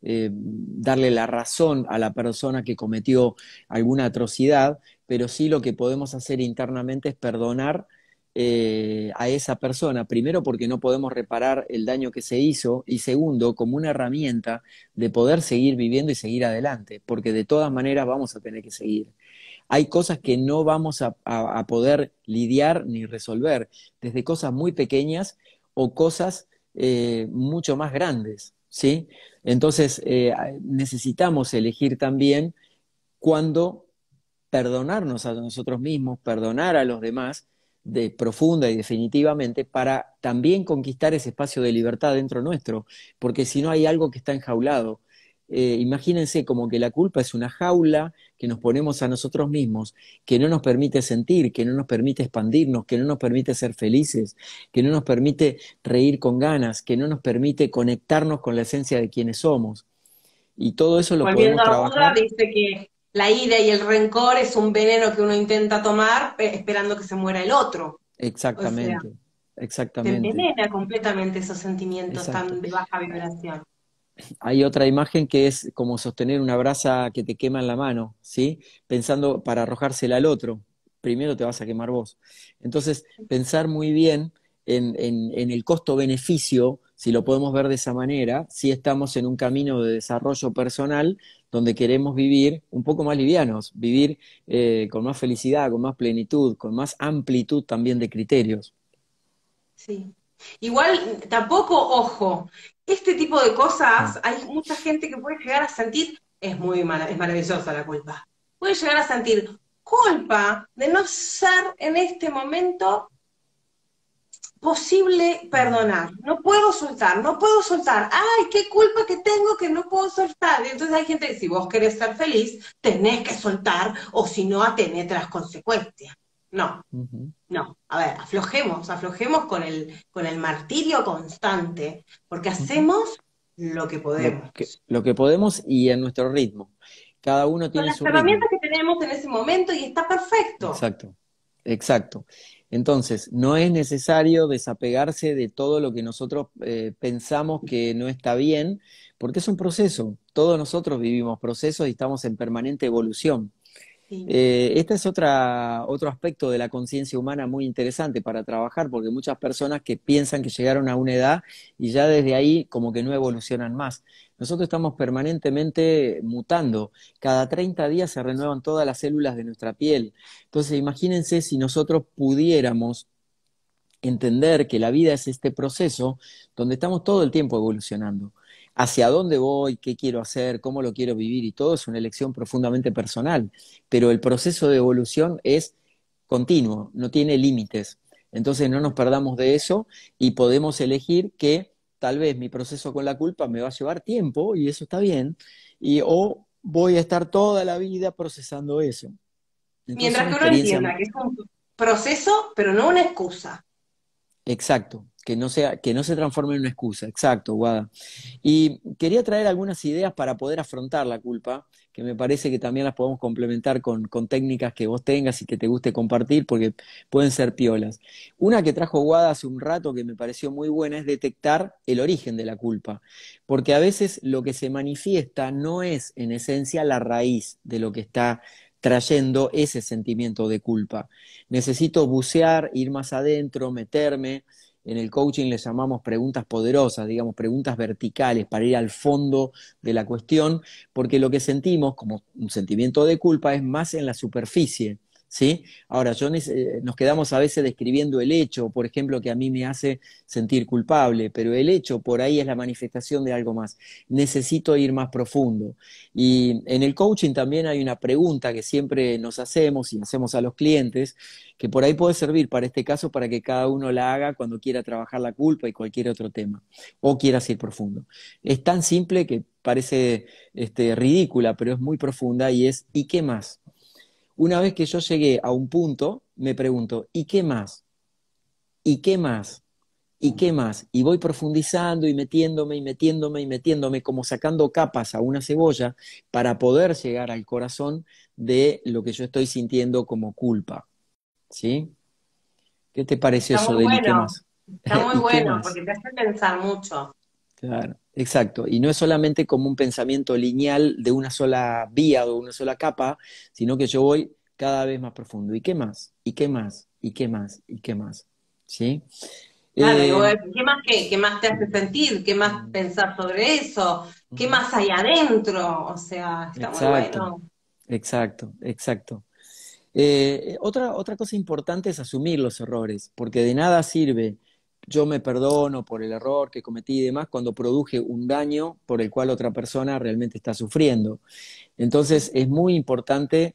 darle la razón a la persona que cometió alguna atrocidad, pero sí lo que podemos hacer internamente es perdonar a esa persona, primero porque no podemos reparar el daño que se hizo y segundo como una herramienta de poder seguir viviendo y seguir adelante, porque de todas maneras vamos a tener que seguir. Hay cosas que no vamos a poder lidiar ni resolver, desde cosas muy pequeñas o cosas mucho más grandes, ¿sí? Entonces necesitamos elegir también cuándo perdonarnos a nosotros mismos, perdonar a los demás de profunda y definitivamente para también conquistar ese espacio de libertad dentro nuestro, porque si no hay algo que está enjaulado. Imagínense como que la culpa es una jaula que nos ponemos a nosotros mismos, que no nos permite sentir, que no nos permite expandirnos, que no nos permite ser felices, que no nos permite reír con ganas, que no nos permite conectarnos con la esencia de quienes somos. Y todo eso lo Volviendo podemos a Buda, trabajar dice que la ira y el rencor es un veneno que uno intenta tomar esperando que se muera el otro. O sea, exactamente, te exactamente, envenena completamente esos sentimientos exacto. tan de baja vibración. Hay otra imagen que es como sostener una brasa que te quema en la mano, ¿sí? Pensando para arrojársela al otro. Primero te vas a quemar vos. Entonces, pensar muy bien en el costo-beneficio, si lo podemos ver de esa manera, si estamos en un camino de desarrollo personal donde queremos vivir un poco más livianos, vivir con más felicidad, con más plenitud, con más amplitud también de criterios. Sí. Igual, tampoco, ojo, este tipo de Mm. cosas, hay mucha gente que puede llegar a sentir, es maravillosa la culpa, puede llegar a sentir culpa de no ser en este momento posible Mm. perdonar. No puedo soltar, no puedo soltar. Ay, qué culpa que tengo que no puedo soltar. Y entonces hay gente que si vos querés ser feliz, tenés que soltar o si no, atenete a las consecuencias. No, Ujú. no. A ver, aflojemos con el martirio constante, porque Ujú. hacemos lo que podemos. Lo que podemos y en nuestro ritmo. Cada uno Con tiene las su herramientas ritmo. que tenemos en ese momento y está perfecto. Exacto, exacto. Entonces, no es necesario desapegarse de todo lo que nosotros pensamos que no está bien, porque es un proceso. Todos nosotros vivimos procesos y estamos en permanente evolución. Sí. Este es otro aspecto de la conciencia humana muy interesante para trabajar, porque muchas personas que piensan que llegaron a una edad y ya desde ahí como que no evolucionan más. Nosotros estamos permanentemente mutando. Cada 30 días se renuevan todas las células de nuestra piel. Entonces, imagínense si nosotros pudiéramos entender que la vida es este proceso donde estamos todo el tiempo evolucionando. Hacia dónde voy, qué quiero hacer, cómo lo quiero vivir y todo es una elección profundamente personal, pero el proceso de evolución es continuo, no tiene límites. Entonces no nos perdamos de eso y podemos elegir que tal vez mi proceso con la culpa me va a llevar tiempo y eso está bien, o voy a estar toda la vida procesando eso. Entonces Mientras una que uno experiencia. entienda que es un proceso, pero no una excusa. Exacto, que no se transforme en una excusa, exacto, Guada. Y quería traer algunas ideas para poder afrontar la culpa, que me parece que también las podemos complementar con técnicas que vos tengas y que te guste compartir, porque pueden ser piolas. Una que trajo Guada hace un rato que me pareció muy buena es detectar el origen de la culpa, porque a veces lo que se manifiesta no es en esencia la raíz de lo que está trayendo ese sentimiento de culpa. Necesito bucear, ir más adentro, meterme. En el coaching le llamamos preguntas poderosas, digamos, preguntas verticales para ir al fondo de la cuestión, porque lo que sentimos como un sentimiento de culpa es más en la superficie, ¿sí? Ahora, nos quedamos a veces describiendo el hecho, por ejemplo, que a mí me hace sentir culpable, pero el hecho por ahí es la manifestación de algo más. Necesito ir más profundo. Y en el coaching también hay una pregunta que siempre nos hacemos y hacemos a los clientes, que por ahí puede servir para este caso para que cada uno la haga cuando quiera trabajar la culpa y cualquier otro tema, o quieras ir profundo. Es tan simple que parece ridícula, pero es muy profunda y es ¿y qué más? Una vez que yo llegué a un punto, me pregunto ¿y qué más? ¿Y qué más? ¿Y qué más? Y voy profundizando y metiéndome y metiéndome y metiéndome, como sacando capas a una cebolla para poder llegar al corazón de lo que yo estoy sintiendo como culpa. ¿Sí? ¿Qué te pareció Está eso muy del y qué bueno, más? está muy ¿Y qué bueno, más? porque te hace pensar mucho. Claro, exacto. Y no es solamente como un pensamiento lineal de una sola vía o de una sola capa, sino que yo voy cada vez más profundo. ¿Y qué más? ¿Y qué más? ¿Y qué más? ¿Y qué más? ¿Sí? Claro, y Eh, bueno, qué más te hace sentir? ¿Qué más pensar sobre eso? ¿Qué ujú. más hay adentro? O sea, está muy Exacto, bueno. exacto, exacto. Otra cosa importante es asumir los errores, porque de nada sirve yo me perdono por el error que cometí y demás cuando produje un daño por el cual otra persona realmente está sufriendo. Entonces es muy importante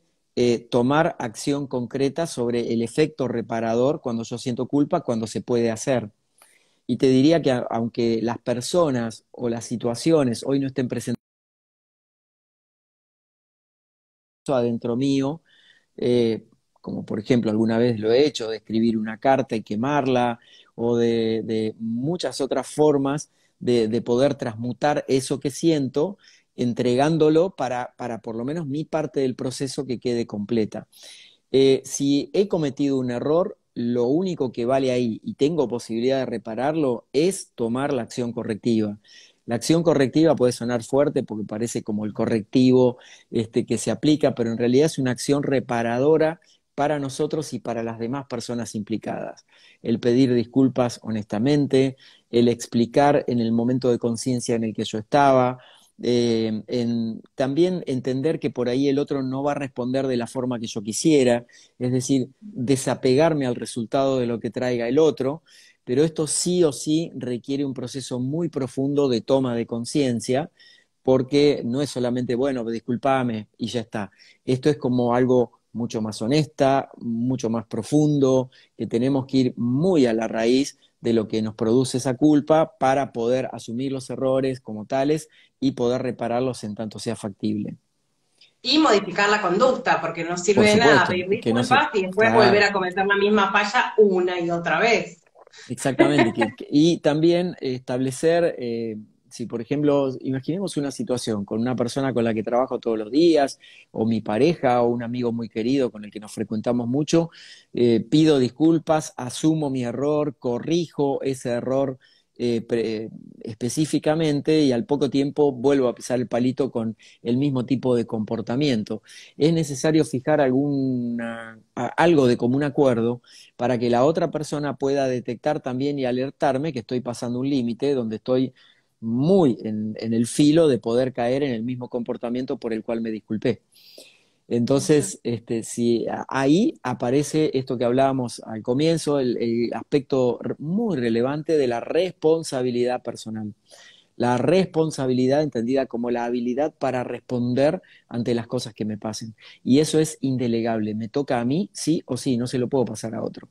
tomar acción concreta sobre el efecto reparador cuando yo siento culpa, cuando se puede hacer. Y te diría que aunque las personas o las situaciones hoy no estén presentes adentro mío, eh, como por ejemplo alguna vez lo he hecho, de escribir una carta y quemarla, o de muchas otras formas de poder transmutar eso que siento, entregándolo para por lo menos mi parte del proceso que quede completa. Si he cometido un error, lo único que vale ahí y tengo posibilidad de repararlo es tomar la acción correctiva. La acción correctiva puede sonar fuerte porque parece como el correctivo que se aplica, pero en realidad es una acción reparadora para nosotros y para las demás personas implicadas. El pedir disculpas honestamente, el explicar en el momento de conciencia en el que yo estaba, también entender que por ahí el otro no va a responder de la forma que yo quisiera, es decir, desapegarme al resultado de lo que traiga el otro, pero esto sí o sí requiere un proceso muy profundo de toma de conciencia, porque no es solamente, bueno, discúlpame y ya está. Esto es como algo mucho más honesta, mucho más profundo, que tenemos que ir muy a la raíz de lo que nos produce esa culpa para poder asumir los errores como tales y poder repararlos en tanto sea factible. Y modificar la conducta, porque no Por sirve de nada supuesto, pedir que no se... disculpas y después volver Claro, a cometer la misma falla una y otra vez. exactamente. Y también establecer, si por ejemplo, imaginemos una situación con una persona con la que trabajo todos los días, o mi pareja, o un amigo muy querido con el que nos frecuentamos mucho, pido disculpas, asumo mi error, corrijo ese error eh, pre- específicamente y al poco tiempo vuelvo a pisar el palito con el mismo tipo de comportamiento. Es necesario fijar algo de común acuerdo para que la otra persona pueda detectar también y alertarme que estoy pasando un límite donde estoy muy en el filo de poder caer en el mismo comportamiento por el cual me disculpé. Ujú. Entonces, si ahí aparece esto que hablábamos al comienzo, el aspecto muy relevante de la responsabilidad personal. La responsabilidad entendida como la habilidad para responder ante las cosas que me pasen. Y eso es indelegable. Me toca a mí, sí o sí, no se lo puedo pasar a otro.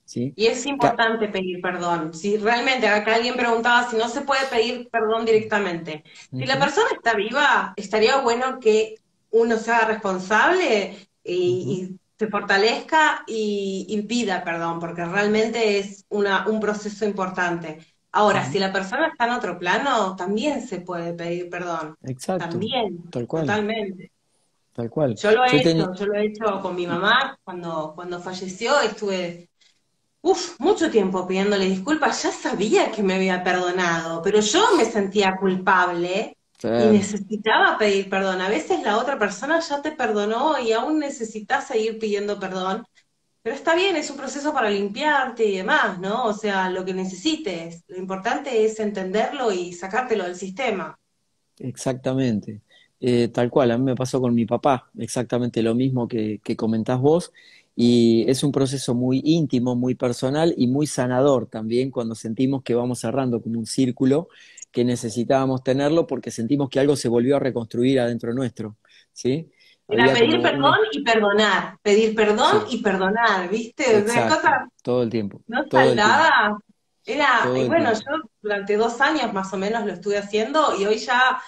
¿Sí? Y es importante pedir perdón. Si realmente acá alguien preguntaba si no se puede pedir perdón directamente. Si la Ujú, persona está viva, estaría bueno que uno se haga responsable ujú, y se fortalezca y pida perdón, porque realmente es un proceso importante. Ahora, si ujú. la persona está en otro plano, también se puede pedir perdón. Exacto, También, tal cual, totalmente. tal cual. Yo lo he hecho con mi mamá cuando falleció, estuve mucho tiempo pidiéndole disculpas, ya sabía que me había perdonado, pero yo me sentía culpable y Claro, necesitaba pedir perdón. A veces la otra persona ya te perdonó y aún necesitas seguir pidiendo perdón, pero está bien, es un proceso para limpiarte y demás, ¿no? O sea, lo que necesites. Lo importante es entenderlo y sacártelo del sistema. exactamente. Tal cual, a mí me pasó con mi papá, exactamente lo mismo que comentás vos, y es un proceso muy íntimo, muy personal y muy sanador también cuando sentimos que vamos cerrando como un círculo que necesitábamos tenerlo porque sentimos que algo se volvió a reconstruir adentro nuestro, ¿sí? Era Había como una... pedir perdón Sí, y perdonar, ¿viste? Una exacto, cosa todo el tiempo, no todo el tiempo, saldada. Y todo el bueno, tiempo. yo durante 2 años más o menos lo estuve haciendo y hoy ya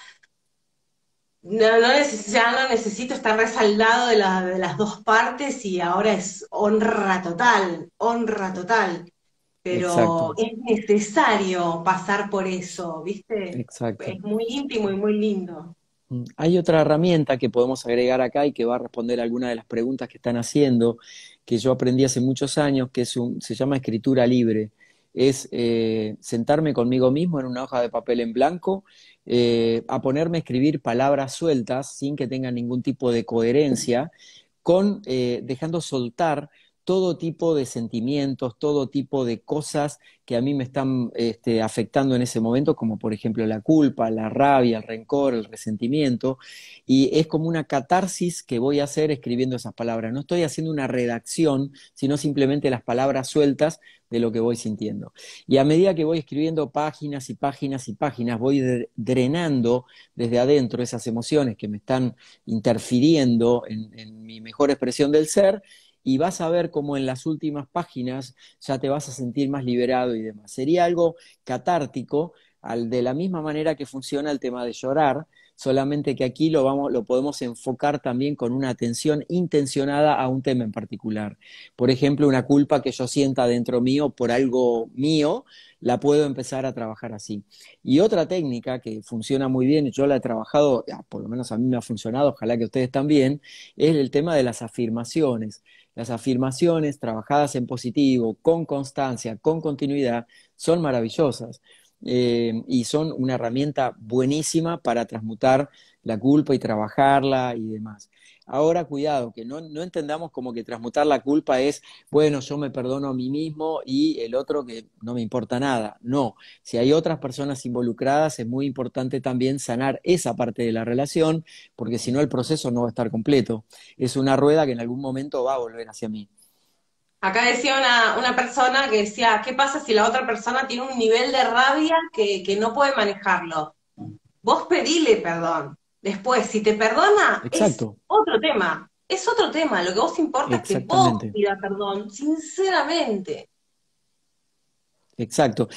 ya no necesito estar resaldado de las dos partes y ahora es honra total, honra total. pero exacto, es necesario pasar por eso, ¿viste? exacto. Es muy íntimo y muy lindo. Hay otra herramienta que podemos agregar acá y que va a responder a algunas de las preguntas que están haciendo, que yo aprendí hace muchos años, que se llama escritura libre. Es sentarme conmigo mismo en una hoja de papel en blanco, a ponerme a escribir palabras sueltas sin que tengan ningún tipo de coherencia, dejando soltar todo tipo de sentimientos, todo tipo de cosas que a mí me están afectando en ese momento, como por ejemplo la culpa, la rabia, el rencor, el resentimiento, y es como una catarsis que voy a hacer escribiendo esas palabras. No estoy haciendo una redacción, sino simplemente las palabras sueltas de lo que voy sintiendo. Y a medida que voy escribiendo páginas y páginas y páginas, voy drenando desde adentro esas emociones que me están interfiriendo en mi mejor expresión del ser, y vas a ver cómo en las últimas páginas ya te vas a sentir más liberado y demás. Sería algo catártico, de la misma manera que funciona el tema de llorar, solamente que aquí lo podemos enfocar también con una atención intencionada a un tema en particular. Por ejemplo, una culpa que yo sienta dentro mío por algo mío, la puedo empezar a trabajar así. Y otra técnica que funciona muy bien, y yo la he trabajado, por lo menos a mí me ha funcionado, ojalá que ustedes también, es el tema de las afirmaciones. Las afirmaciones trabajadas en positivo, con constancia, con continuidad, son maravillosas, y son una herramienta buenísima para transmutar la culpa y trabajarla y demás. Ahora, cuidado, que no entendamos como que transmutar la culpa es, bueno, yo me perdono a mí mismo y el otro que no me importa nada. No, si hay otras personas involucradas, es muy importante también sanar esa parte de la relación, porque si no el proceso no va a estar completo. Es una rueda que en algún momento va a volver hacia mí. Acá decía una persona que decía, ¿qué pasa si la otra persona tiene un nivel de rabia que no puede manejarlo? Vos pedile perdón. Después, si te perdona, Exacto, es otro tema. Lo que vos importa es que vos exactamente. pidas perdón, sinceramente. Exacto.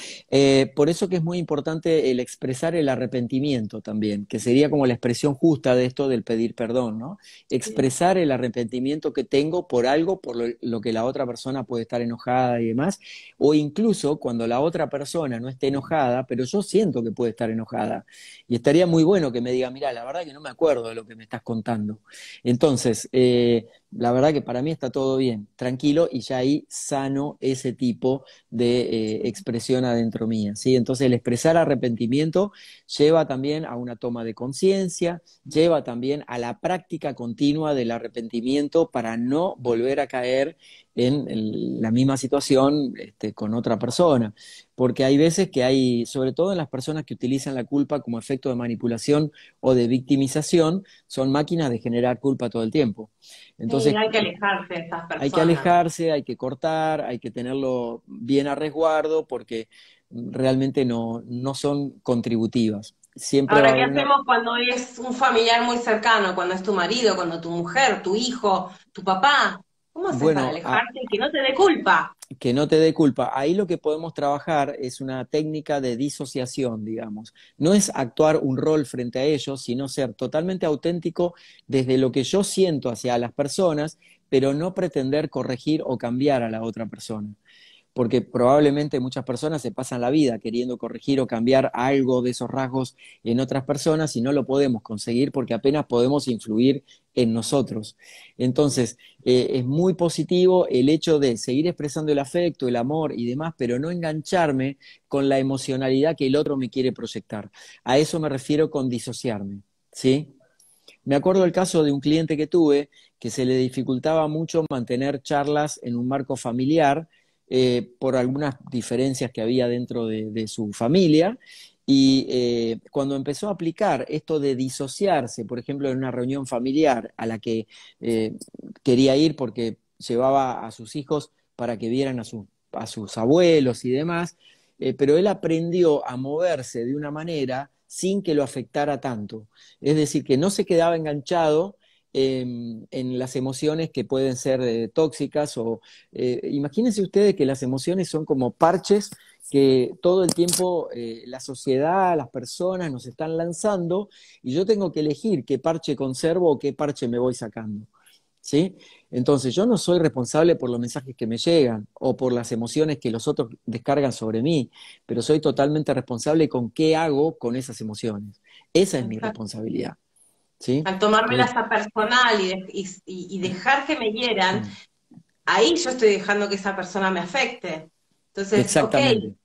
Por eso que es muy importante el expresar el arrepentimiento también, que sería como la expresión justa de esto del pedir perdón, ¿no? Expresar el arrepentimiento que tengo por algo, por lo que la otra persona puede estar enojada y demás, o incluso cuando la otra persona no esté enojada, pero yo siento que puede estar enojada. Y estaría muy bueno que me diga, mira, la verdad que no me acuerdo de lo que me estás contando. Entonces, la verdad que para mí está todo bien, tranquilo, y ya ahí sano ese tipo de expresión adentro mía, ¿sí? Entonces el expresar arrepentimiento lleva también a una toma de conciencia, lleva también a la práctica continua del arrepentimiento para no volver a caer en la misma situación con otra persona. Porque hay veces que hay, sobre todo en las personas que utilizan la culpa como efecto de manipulación o de victimización, son máquinas de generar culpa todo el tiempo. Sí, Entonces, hay que alejarse de esas hay que personas. alejarse, hay que cortar, hay que tenerlo bien a resguardo porque realmente no son contributivas. Siempre va a Ahora, ¿qué haber una... hacemos cuando es un familiar muy cercano? Cuando es tu marido, cuando tu mujer, tu hijo, tu papá. ¿Cómo haces para Bueno, alejarte y que no te dé culpa? que no te dé culpa. Ahí lo que podemos trabajar es una técnica de disociación, digamos. No es actuar un rol frente a ellos, sino ser totalmente auténtico desde lo que yo siento hacia las personas, pero no pretender corregir o cambiar a la otra persona. Porque probablemente muchas personas se pasan la vida queriendo corregir o cambiar algo de esos rasgos en otras personas y no lo podemos conseguir porque apenas podemos influir en nosotros. Entonces, es muy positivo el hecho de seguir expresando el afecto, el amor y demás, pero no engancharme con la emocionalidad que el otro me quiere proyectar. A eso me refiero con disociarme, ¿sí? Me acuerdo el caso de un cliente que tuve que se le dificultaba mucho mantener charlas en un marco familiar, por algunas diferencias que había dentro de su familia. Y cuando empezó a aplicar esto de disociarse, por ejemplo, en una reunión familiar a la que eh, quería ir porque llevaba a sus hijos para que vieran a sus abuelos y demás, pero él aprendió a moverse de una manera sin que lo afectara tanto. Es decir, que no se quedaba enganchado en las emociones que pueden ser tóxicas o imagínense ustedes que las emociones son como parches que todo el tiempo la sociedad, las personas nos están lanzando y yo tengo que elegir qué parche conservo o qué parche me voy sacando. ¿sí? Entonces, yo no soy responsable por los mensajes que me llegan o por las emociones que los otros descargan sobre mí, pero soy totalmente responsable con qué hago con esas emociones. Esa es mi Exacto. responsabilidad, ¿sí? Al tomármelas Entonces, a personal y dejar que me hieran, mm, ahí yo estoy dejando que esa persona me afecte. Entonces, ok, exactamente,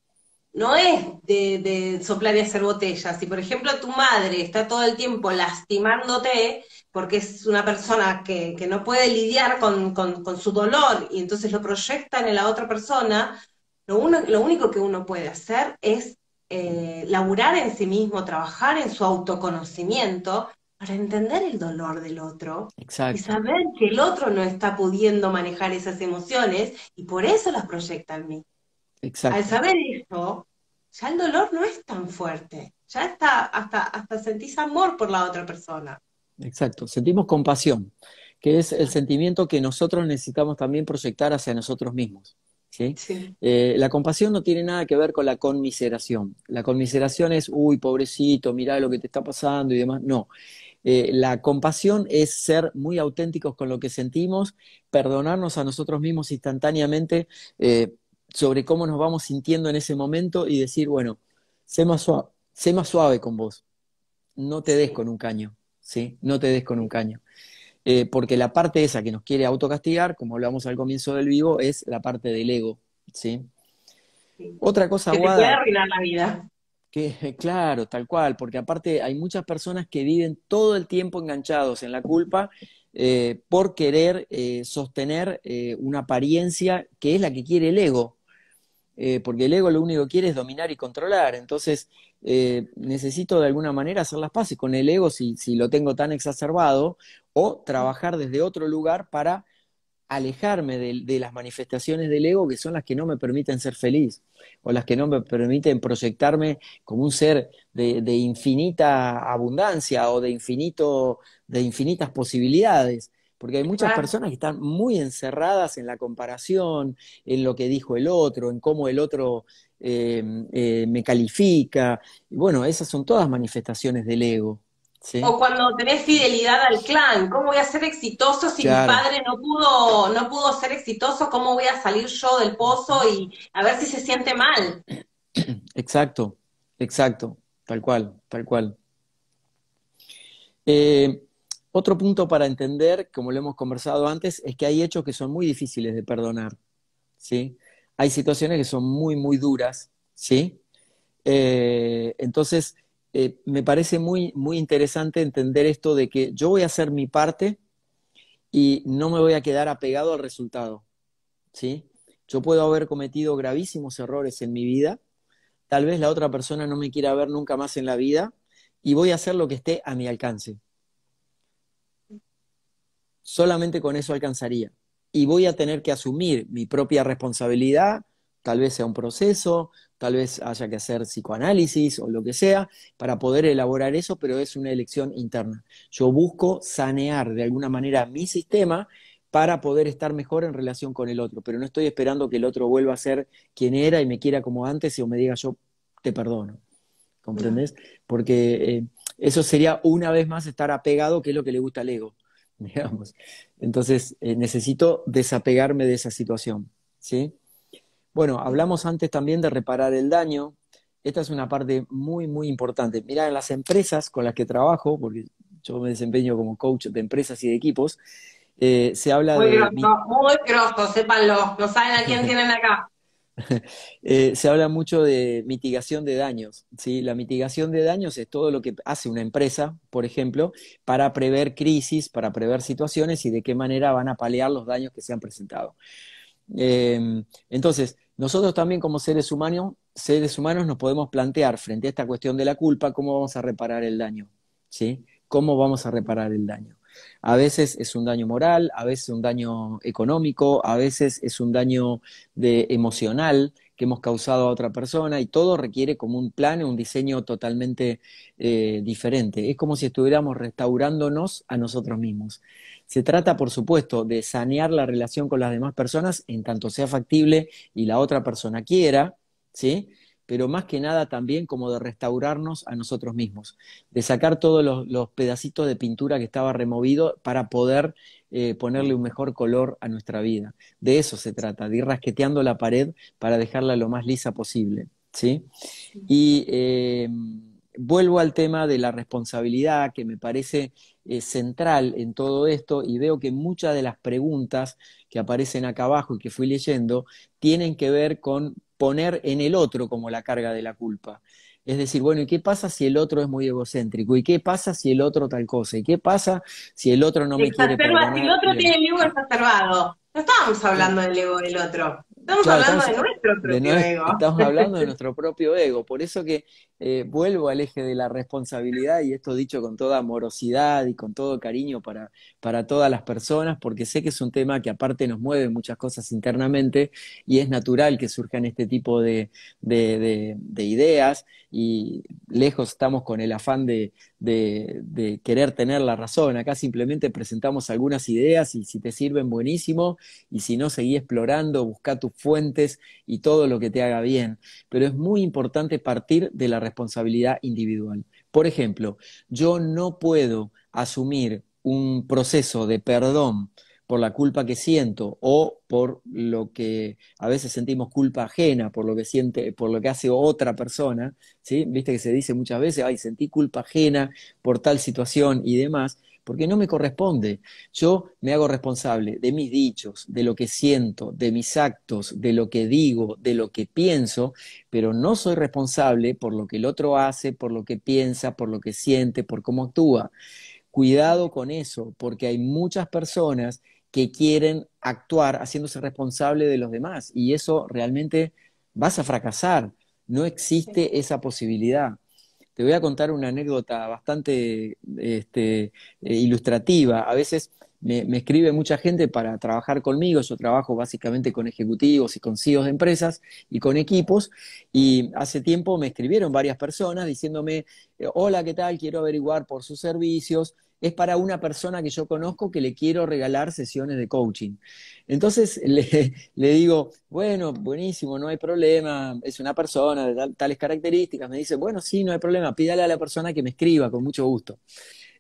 no es de soplar y hacer botellas. Si, por ejemplo, tu madre está todo el tiempo lastimándote porque es una persona que no puede lidiar con su dolor y entonces lo proyecta en la otra persona, lo único que uno puede hacer es laburar en sí mismo, trabajar en su autoconocimiento para entender el dolor del otro y exacto, saber que el otro no está pudiendo manejar esas emociones y por eso las proyecta en mí. Al exacto. saber eso, ya el dolor no es tan fuerte, ya está, hasta sentís amor por la otra persona. Exacto, sentimos compasión, que es el sentimiento que nosotros necesitamos también proyectar hacia nosotros mismos, ¿sí? Sí. La compasión no tiene nada que ver con la conmiseración. La conmiseración es, uy, pobrecito, mirá lo que te está pasando y demás. No, la compasión es ser muy auténticos con lo que sentimos, perdonarnos a nosotros mismos instantáneamente sobre cómo nos vamos sintiendo en ese momento y decir, bueno, sé más suave con vos, no te des Sí. con un caño, ¿sí? No te des con un caño. Porque la parte esa que nos quiere autocastigar, como hablamos al comienzo del vivo, es la parte del ego, ¿sí? Sí. Otra cosa, Que te puede Guada, arruinar la vida. que claro, tal cual, porque aparte hay muchas personas que viven todo el tiempo enganchados en la culpa por querer sostener una apariencia que es la que quiere el ego, porque el ego lo único que quiere es dominar y controlar. Entonces, necesito de alguna manera hacer las paces con el ego si lo tengo tan exacerbado, o trabajar desde otro lugar para alejarme de las manifestaciones del ego que son las que no me permiten ser feliz, o las que no me permiten proyectarme como un ser de infinita abundancia o de infinitas posibilidades. Porque hay muchas Exacto. personas que están muy encerradas en la comparación, en lo que dijo el otro, en cómo el otro me califica. Y bueno, esas son todas manifestaciones del ego, ¿sí? O cuando tenés fidelidad al clan, ¿cómo voy a ser exitoso si mi Claro, padre no pudo ser exitoso? ¿Cómo voy a salir yo del pozo y a ver si se siente mal? exacto, exacto, tal cual, tal cual. Eh, Otro punto para entender, como lo hemos conversado antes, es que hay hechos que son muy difíciles de perdonar, ¿sí? Hay situaciones que son muy, muy duras, ¿sí? Entonces, me parece muy, muy interesante entender esto de que yo voy a hacer mi parte y no me voy a quedar apegado al resultado, ¿sí? Yo puedo haber cometido gravísimos errores en mi vida, tal vez la otra persona no me quiera ver nunca más en la vida y voy a hacer lo que esté a mi alcance. Solamente con eso alcanzaría. Y voy a tener que asumir mi propia responsabilidad, tal vez sea un proceso, tal vez haya que hacer psicoanálisis o lo que sea, para poder elaborar eso, pero es una elección interna. Yo busco sanear de alguna manera mi sistema para poder estar mejor en relación con el otro, pero no estoy esperando que el otro vuelva a ser quien era y me quiera como antes o me diga yo te perdono, No. ¿comprendés? Porque eso sería una vez más estar apegado, que es lo que le gusta al ego, digamos. Entonces, necesito desapegarme de esa situación, ¿sí? Bueno, hablamos antes también de reparar el daño. Esta es una parte muy, muy importante. Mirá, en las empresas con las que trabajo, porque yo me desempeño como coach de empresas y de equipos, se habla de Muy grosso, sépanlo, no saben a quién tienen acá. Se habla mucho de mitigación de daños, ¿sí? La mitigación de daños es todo lo que hace una empresa, por ejemplo, para prever crisis, para prever situaciones y de qué manera van a paliar los daños que se han presentado. Entonces, nosotros también como seres humanos nos podemos plantear frente a esta cuestión de la culpa cómo vamos a reparar el daño, ¿sí? ¿Cómo vamos a reparar el daño? A veces es un daño moral, a veces un daño económico, a veces es un daño emocional que hemos causado a otra persona y todo requiere como un plan, un diseño totalmente diferente. Es como si estuviéramos restaurándonos a nosotros mismos. Se trata, por supuesto, de sanear la relación con las demás personas en tanto sea factible y la otra persona quiera, ¿sí? pero más que nada también como de restaurarnos a nosotros mismos, de sacar todos los pedacitos de pintura que estaba removido para poder ponerle un mejor color a nuestra vida. De eso se trata, de ir rasqueteando la pared para dejarla lo más lisa posible, ¿sí? Y vuelvo al tema de la responsabilidad, que me parece central en todo esto, y veo que muchas de las preguntas que aparecen acá abajo y que fui leyendo tienen que ver con poner en el otro como la carga de la culpa. Es decir, bueno, ¿y qué pasa si el otro es muy egocéntrico? ¿Y qué pasa si el otro tal cosa? ¿Y qué pasa si el otro no me quiere Exacerba, si el perdonar? Y otro tiene demás. el ego exacerbado. No estábamos Claro. hablando del ego del otro, estamos Claro, hablando estamos, de nuestro propio ego. estamos hablando de nuestro propio ego, por eso que vuelvo al eje de la responsabilidad y esto dicho con toda amorosidad y con todo cariño para todas las personas, porque sé que es un tema que aparte nos mueve muchas cosas internamente y es natural que surjan este tipo de ideas y lejos estamos con el afán de querer tener la razón, acá simplemente presentamos algunas ideas y si te sirven buenísimo y si no, seguí explorando, busca tus fuentes y todo lo que te haga bien. Pero es muy importante partir de la responsabilidad individual. Por ejemplo, yo no puedo asumir un proceso de perdón por la culpa que siento o por lo que a veces sentimos culpa ajena por lo que siente, por lo que hace otra persona, ¿sí? Viste que se dice muchas veces, ay, sentí culpa ajena por tal situación y demás, porque no me corresponde. Yo me hago responsable de mis dichos, de lo que siento, de mis actos, de lo que digo, de lo que pienso, pero no soy responsable por lo que el otro hace, por lo que piensa, por lo que siente, por cómo actúa. Cuidado con eso, porque hay muchas personas que quieren actuar haciéndose responsable de los demás y eso realmente vas a fracasar. No existe esa posibilidad. Te voy a contar una anécdota bastante ilustrativa. A veces me escribe mucha gente para trabajar conmigo. Yo trabajo básicamente con ejecutivos y con CEOs de empresas y con equipos. Y hace tiempo me escribieron varias personas diciéndome, hola, ¿qué tal? Quiero averiguar por sus servicios. Es para una persona que yo conozco que le quiero regalar sesiones de coaching. Entonces le digo, bueno, buenísimo, no hay problema, es una persona de tales características. Me dice, bueno, sí, no hay problema, pídale a la persona que me escriba, con mucho gusto.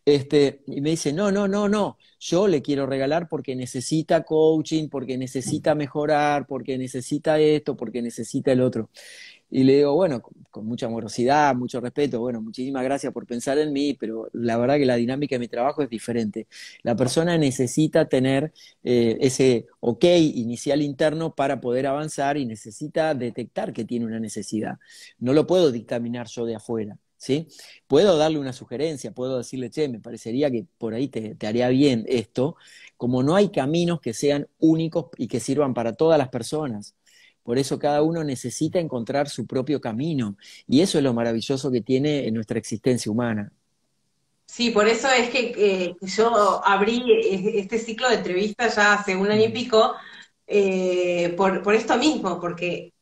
Y me dice, no, no, no, no, yo le quiero regalar porque necesita coaching, porque necesita mejorar, porque necesita esto, porque necesita el otro. Y le digo, bueno, con mucha amorosidad, mucho respeto, bueno, muchísimas gracias por pensar en mí, pero la verdad que la dinámica de mi trabajo es diferente. La persona necesita tener ese ok inicial interno para poder avanzar y necesita detectar que tiene una necesidad. No lo puedo dictaminar yo de afuera. ¿Sí? Puedo darle una sugerencia, puedo decirle, che, me parecería que por ahí te haría bien esto, como no hay caminos que sean únicos y que sirvan para todas las personas. Por eso cada uno necesita encontrar su propio camino. Y eso es lo maravilloso que tiene en nuestra existencia humana. Sí, por eso es que yo abrí este ciclo de entrevistas ya hace un año y Mm. pico, por esto mismo, porque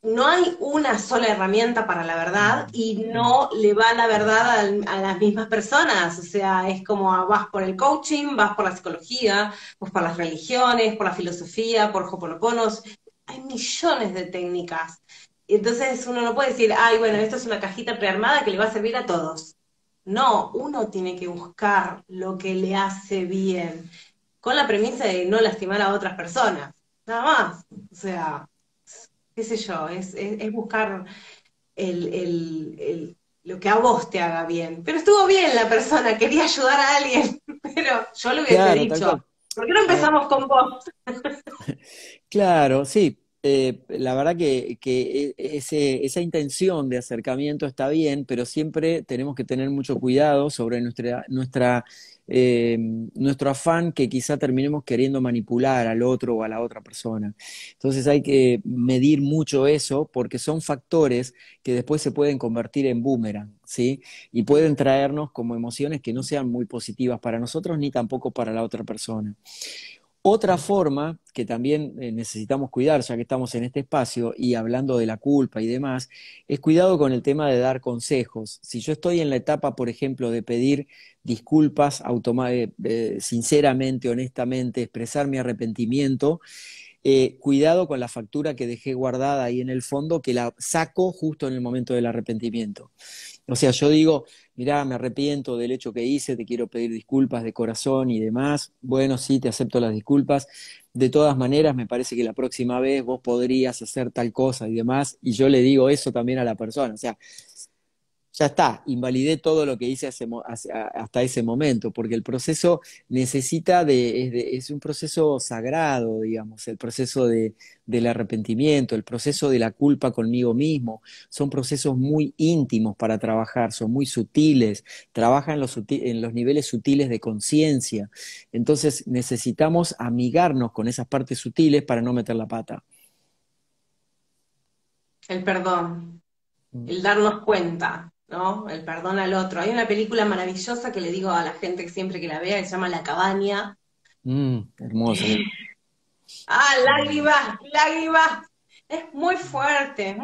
no hay una sola herramienta para la verdad Mm. y Mm. no le va la verdad a las mismas personas. O sea, es como vas por el coaching, vas por la psicología, vas por las religiones, por la filosofía, por Hoponoponos. Hay millones de técnicas. Entonces uno no puede decir, ay, bueno, esto es una cajita prearmada que le va a servir a todos. No, uno tiene que buscar lo que le hace bien, con la premisa de no lastimar a otras personas. Nada más. O sea, qué sé yo, es buscar lo que a vos te haga bien. Pero estuvo bien la persona, quería ayudar a alguien, pero yo le hubiese Claro, tal dicho, cual. ¿por qué no A ver, empezamos con vos? claro, sí. La verdad que esa intención de acercamiento está bien, pero siempre tenemos que tener mucho cuidado sobre nuestro afán que quizá terminemos queriendo manipular al otro o a la otra persona. Entonces hay que medir mucho eso porque son factores que después se pueden convertir en boomerang, ¿sí? Y pueden traernos como emociones que no sean muy positivas para nosotros ni tampoco para la otra persona. Otra forma que también necesitamos cuidar, ya que estamos en este espacio y hablando de la culpa y demás, es cuidado con el tema de dar consejos. Si yo estoy en la etapa, por ejemplo, de pedir disculpas sinceramente, honestamente, expresar mi arrepentimiento, cuidado con la factura que dejé guardada ahí en el fondo, que la saco justo en el momento del arrepentimiento. O sea, yo digo, mirá, me arrepiento del hecho que hice, te quiero pedir disculpas de corazón y demás. Bueno, sí, te acepto las disculpas. De todas maneras, me parece que la próxima vez vos podrías hacer tal cosa y demás. Y yo le digo eso también a la persona. O sea, ya está, invalidé todo lo que hice hasta ese momento, porque el proceso necesita es un proceso sagrado, digamos, el proceso del arrepentimiento, el proceso de la culpa conmigo mismo, son procesos muy íntimos para trabajar, son muy sutiles, trabajan en los niveles sutiles de conciencia, entonces necesitamos amigarnos con esas partes sutiles para no meter la pata. El perdón, Mm, el darnos cuenta, ¿no? El perdón al otro. Hay una película maravillosa que le digo a la gente que siempre que la vea, que se llama La Cabaña. hermosa. Ah, Mm, lágrimas, lágrimas. Es muy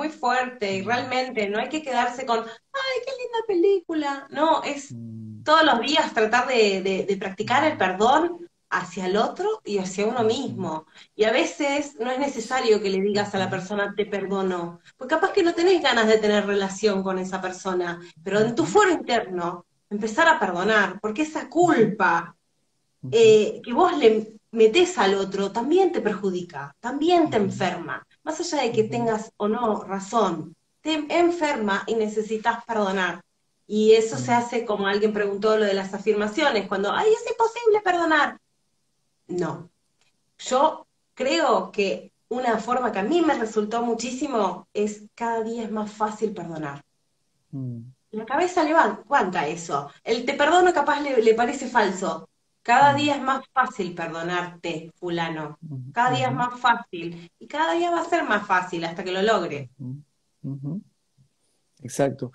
fuerte y mm, realmente no hay que quedarse con, ay, qué linda película. No, es mm, todos los días tratar de practicar el mm, perdón hacia el otro y hacia uno ujú. mismo. Y a veces no es necesario que le digas a la Ujú, persona te perdono, porque capaz que no tenés ganas de tener relación con esa persona, pero en tu ujú, fuero interno empezar a perdonar, porque esa ujú, culpa ujú, que vos le metés al otro también te perjudica, también te ujú, enferma. Más allá de que ujú, tengas o no razón, te enferma y necesitas perdonar. Y eso se mm, hace como alguien preguntó lo de las afirmaciones, cuando, ay, es imposible perdonar. No, yo creo que una forma que a mí me resultó muchísimo es cada día es más fácil perdonar. mm, La cabeza le banca eso. El te perdono capaz le parece falso. Cada mm, día es más fácil perdonarte, fulano. mm, Cada día es ujú, más fácil. Y cada día va a ser más fácil hasta que lo logre. ujú, ujú. Exacto.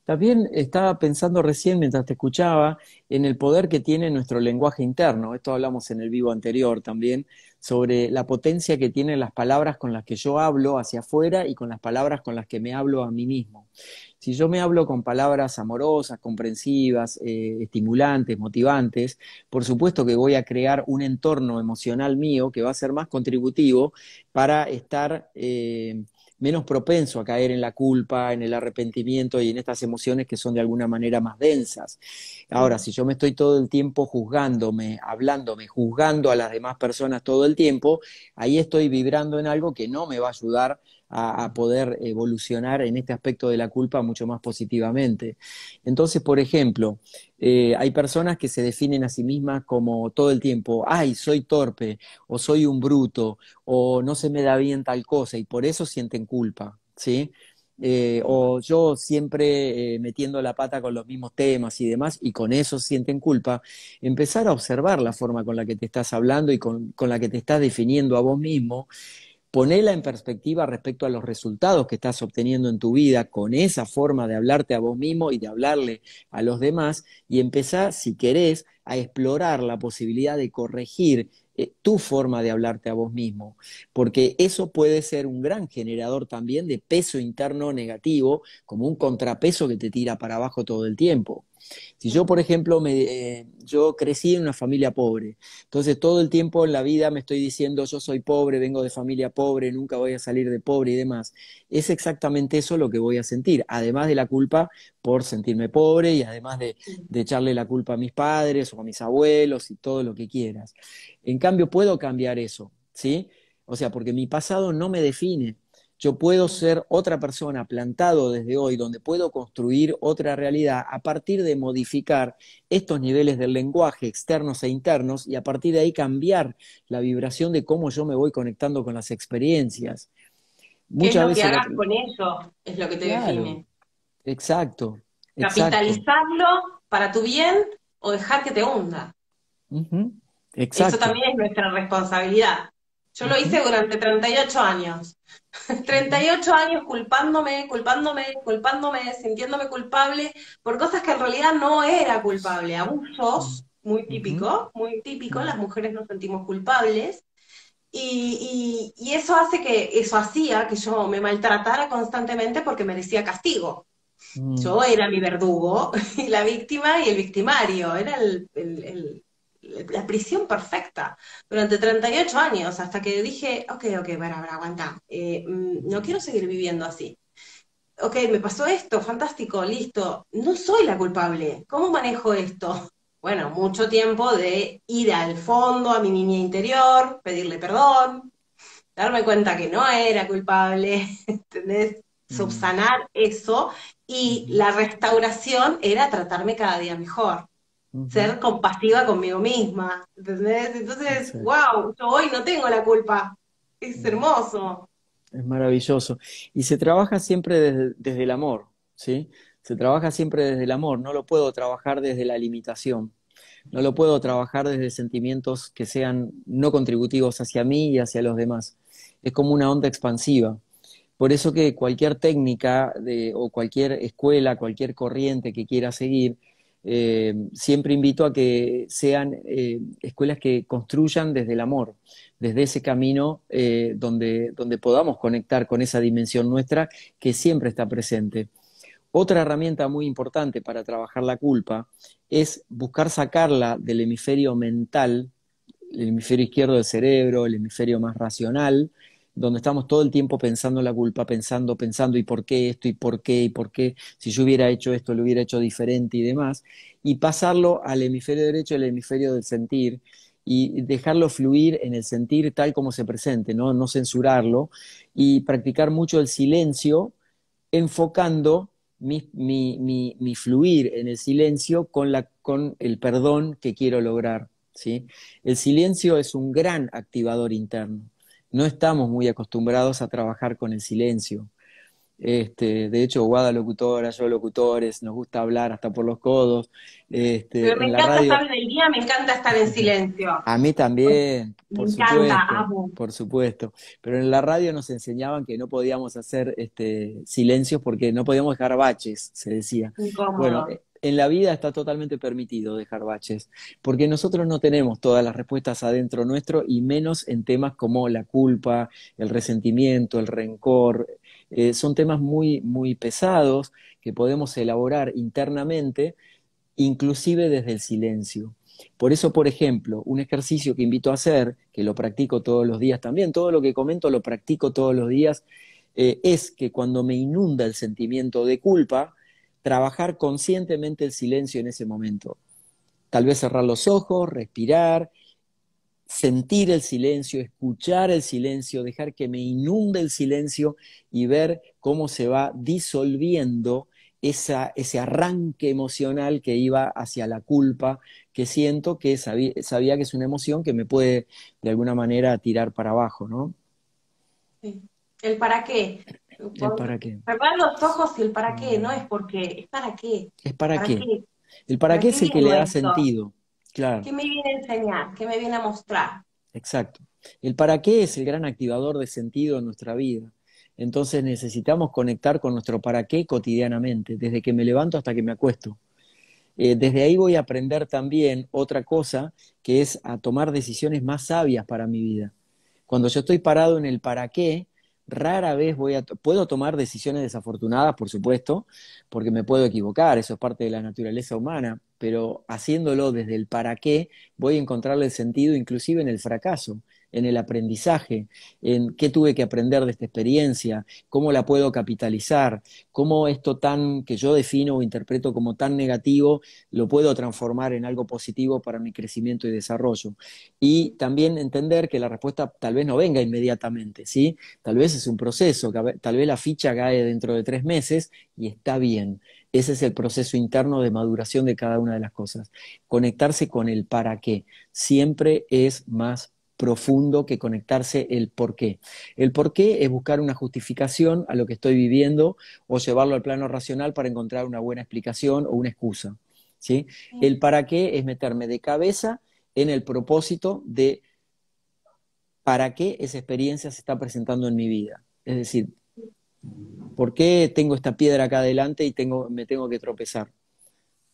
También estaba pensando recién mientras te escuchaba en el poder que tiene nuestro lenguaje interno. Esto hablamos en el vivo anterior también, sobre la potencia que tienen las palabras con las que yo hablo hacia afuera y con las palabras con las que me hablo a mí mismo. Si yo me hablo con palabras amorosas, comprensivas, estimulantes, motivantes, por supuesto que voy a crear un entorno emocional mío que va a ser más contributivo para estar menos propenso a caer en la culpa, en el arrepentimiento y en estas emociones que son de alguna manera más densas. Ahora, Mm. si yo me estoy todo el tiempo juzgándome, hablándome, juzgando a las demás personas todo el tiempo, ahí estoy vibrando en algo que no me va a ayudar a poder evolucionar en este aspecto de la culpa mucho más positivamente. Entonces, por ejemplo, hay personas que se definen a sí mismas como todo el tiempo, ay, soy torpe, o soy un bruto, o no se me da bien tal cosa, y por eso sienten culpa, ¿sí? O yo siempre metiendo la pata con los mismos temas y demás, y con eso sienten culpa, empezar a observar la forma con la que te estás hablando y con la que te estás definiendo a vos mismo, ponela en perspectiva respecto a los resultados que estás obteniendo en tu vida con esa forma de hablarte a vos mismo y de hablarle a los demás y empezar, si querés, a explorar la posibilidad de corregir tu forma de hablarte a vos mismo, porque eso puede ser un gran generador también de peso interno negativo, como un contrapeso que te tira para abajo todo el tiempo. Si yo, por ejemplo, yo crecí en una familia pobre, entonces todo el tiempo en la vida me estoy diciendo yo soy pobre, vengo de familia pobre, nunca voy a salir de pobre y demás, es exactamente eso lo que voy a sentir, además de la culpa por sentirme pobre y además de echarle la culpa a mis padres o a mis abuelos y todo lo que quieras. En cambio, puedo cambiar eso, ¿sí? O sea, porque mi pasado no me define. Yo puedo ser otra persona plantado desde hoy, donde puedo construir otra realidad a partir de modificar estos niveles del lenguaje externos e internos y a partir de ahí cambiar la vibración de cómo yo me voy conectando con las experiencias. ¿Qué es Muchas lo que veces, hagas con eso? Es lo que te claro, define. exacto, exacto, Capitalizarlo para tu bien o dejar que te hunda. ujú, Eso exacto, también es nuestra responsabilidad. Yo lo hice ujú, durante 38 años. ujú, 38 años culpándome, culpándome, culpándome, sintiéndome culpable por cosas que en realidad no era culpable. Abusos, ujú, muy típico, ujú, las mujeres nos sentimos culpables. Y eso hace que, eso hacía que yo me maltratara constantemente porque merecía castigo. ujú, Yo era mi verdugo y la víctima y el victimario, era la prisión perfecta, durante 38 años, hasta que dije, ok, para, aguanta, no quiero seguir viviendo así. Ok, me pasó esto, fantástico, listo, no soy la culpable, ¿cómo manejo esto? Bueno, mucho tiempo de ir al fondo, a mi niña interior, pedirle perdón, darme cuenta que no era culpable, ¿entendés? Mm, Subsanar eso, y ujú, la restauración era tratarme cada día mejor, ujú, ser compasiva conmigo misma, ¿entendés? Entonces, exacto. wow, yo hoy no tengo la culpa, es Mm. hermoso. Es maravilloso. Y se trabaja siempre desde el amor, ¿sí? Se trabaja siempre desde el amor. No lo puedo trabajar desde la limitación. No lo puedo trabajar desde sentimientos que sean no contributivos hacia mí y hacia los demás. Es como una onda expansiva. Por eso que cualquier técnica o cualquier escuela, cualquier corriente que quiera seguir, siempre invito a que sean escuelas que construyan desde el amor, desde ese camino donde podamos conectar con esa dimensión nuestra que siempre está presente. Otra herramienta muy importante para trabajar la culpa es buscar sacarla del hemisferio mental, el hemisferio izquierdo del cerebro, el hemisferio más racional, donde estamos todo el tiempo pensando en la culpa, pensando, ¿y por qué esto? ¿Y por qué? Si yo hubiera hecho esto, lo hubiera hecho diferente y demás, y pasarlo al hemisferio derecho, el hemisferio del sentir, y dejarlo fluir en el sentir tal como se presente, ¿no? No censurarlo, y practicar mucho el silencio, enfocando mi fluir en el silencio con el perdón que quiero lograr, ¿sí? El silencio es un gran activador interno. No estamos muy acostumbrados a trabajar con el silencio. De hecho, Guada locutora, yo locutores, nos gusta hablar hasta por los codos. Pero me En la encanta estar radio, en el día, me encanta estar en silencio. a mí también, Me encanta, amo. por supuesto. Pero en la radio nos enseñaban que no podíamos hacer silencios porque no podíamos dejar baches, se decía. Bueno, Incómodo. en la vida está totalmente permitido dejar baches, porque nosotros no tenemos todas las respuestas adentro nuestro y menos en temas como la culpa, el resentimiento, el rencor. Son temas muy, muy pesados que podemos elaborar internamente, inclusive desde el silencio. Por eso, por ejemplo, un ejercicio que invito a hacer, que lo practico todos los días también, todo lo que comento lo practico todos los días, es que cuando me inunda el sentimiento de culpa, trabajar conscientemente el silencio en ese momento. Tal vez cerrar los ojos, respirar, sentir el silencio, escuchar el silencio, dejar que me inunde el silencio y ver cómo se va disolviendo ese arranque emocional que iba hacia la culpa, que siento que sabía que es una emoción que me puede de alguna manera tirar para abajo, ¿no? Sí. El para qué. ¿El para qué? Cerrar los ojos y el para qué, no Mm, es porque, es para qué. ¿Es para ¿Para qué? qué? El para ¿Para qué qué es el que le viene da esto? sentido, claro. ¿Qué me viene a enseñar? ¿Qué me viene a mostrar? Exacto. El para qué es el gran activador de sentido en nuestra vida. Entonces necesitamos conectar con nuestro para qué cotidianamente, desde que me levanto hasta que me acuesto. Desde ahí voy a aprender también otra cosa, que es a tomar decisiones más sabias para mi vida. Cuando yo estoy parado en el para qué, rara vez puedo tomar decisiones desafortunadas, por supuesto, porque me puedo equivocar, eso es parte de la naturaleza humana, pero haciéndolo desde el para qué, voy a encontrarle el sentido inclusive en el fracaso, en el aprendizaje, en qué tuve que aprender de esta experiencia, cómo la puedo capitalizar, cómo esto tan que yo defino o interpreto como tan negativo lo puedo transformar en algo positivo para mi crecimiento y desarrollo. Y también entender que la respuesta tal vez no venga inmediatamente, ¿sí? Tal vez es un proceso, tal vez la ficha cae dentro de 3 meses y está bien. Ese es el proceso interno de maduración de cada una de las cosas. Conectarse con el para qué siempre es más profundo que conectarse el por qué. El por qué es buscar una justificación a lo que estoy viviendo o llevarlo al plano racional para encontrar una buena explicación o una excusa, ¿sí? El para qué es meterme de cabeza en el propósito de para qué esa experiencia se está presentando en mi vida. Es decir, ¿por qué tengo esta piedra acá adelante y me tengo que tropezar?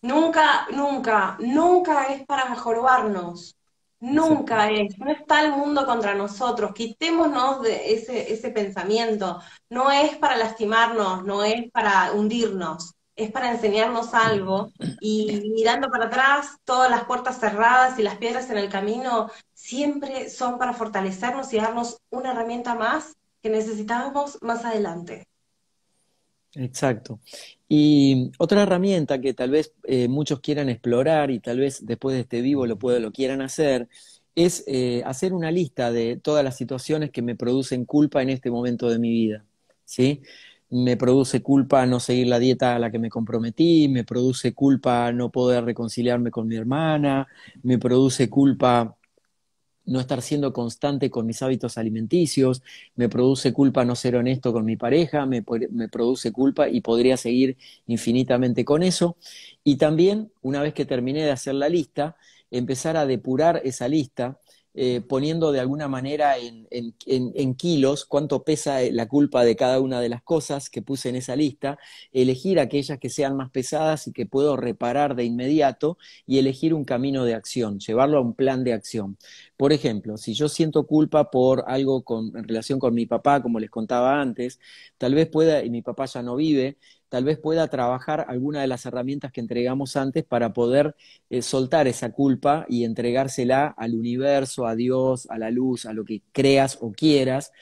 Nunca, nunca, nunca es para jorobarnos. Exacto. Nunca es. No está el mundo contra nosotros. Quitémonos de ese pensamiento. No es para lastimarnos, no es para hundirnos. es para enseñarnos algo, y mirando para atrás, todas las puertas cerradas y las piedras en el camino siempre son para fortalecernos y darnos una herramienta más que necesitábamos más adelante. Exacto. Y otra herramienta que tal vez muchos quieran explorar y tal vez después de este vivo lo quieran hacer, es hacer una lista de todas las situaciones que me producen culpa en este momento de mi vida, ¿sí? Me produce culpa no seguir la dieta a la que me comprometí, me produce culpa no poder reconciliarme con mi hermana, me produce culpa no estar siendo constante con mis hábitos alimenticios, me produce culpa no ser honesto con mi pareja, me produce culpa y podría seguir infinitamente con eso. Y también, una vez que terminé de hacer la lista, empezar a depurar esa lista, poniendo de alguna manera en kilos cuánto pesa la culpa de cada una de las cosas que puse en esa lista, elegir aquellas que sean más pesadas y que puedo reparar de inmediato y elegir un camino de acción, llevarlo a un plan de acción. Por ejemplo, si yo siento culpa por algo en relación con mi papá, como les contaba antes, tal vez pueda, y mi papá ya no vive, tal vez pueda trabajar alguna de las herramientas que entregamos antes para poder soltar esa culpa y entregársela al universo, a Dios, a la luz, a lo que creas o quieras,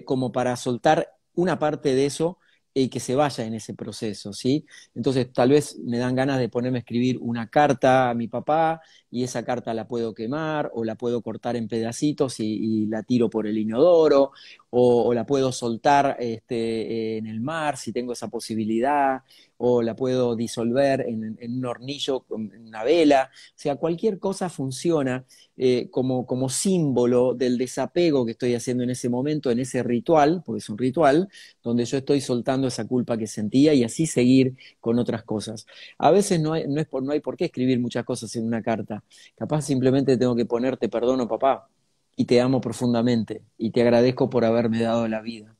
como para soltar una parte de eso y que se vaya en ese proceso, ¿sí? Entonces, tal vez me dan ganas de ponerme a escribir una carta a mi papá y esa carta la puedo quemar o la puedo cortar en pedacitos y la tiro por el inodoro o la puedo soltar en el mar si tengo esa posibilidad o la puedo disolver en un hornillo con una vela. O sea, cualquier cosa funciona como símbolo del desapego que estoy haciendo en ese momento, en ese ritual, porque es un ritual, donde yo estoy soltando esa culpa que sentía y así seguir con otras cosas. A veces no hay por qué escribir muchas cosas en una carta. Capaz simplemente tengo que poner te perdono, papá, y te amo profundamente, y te agradezco por haberme dado la vida.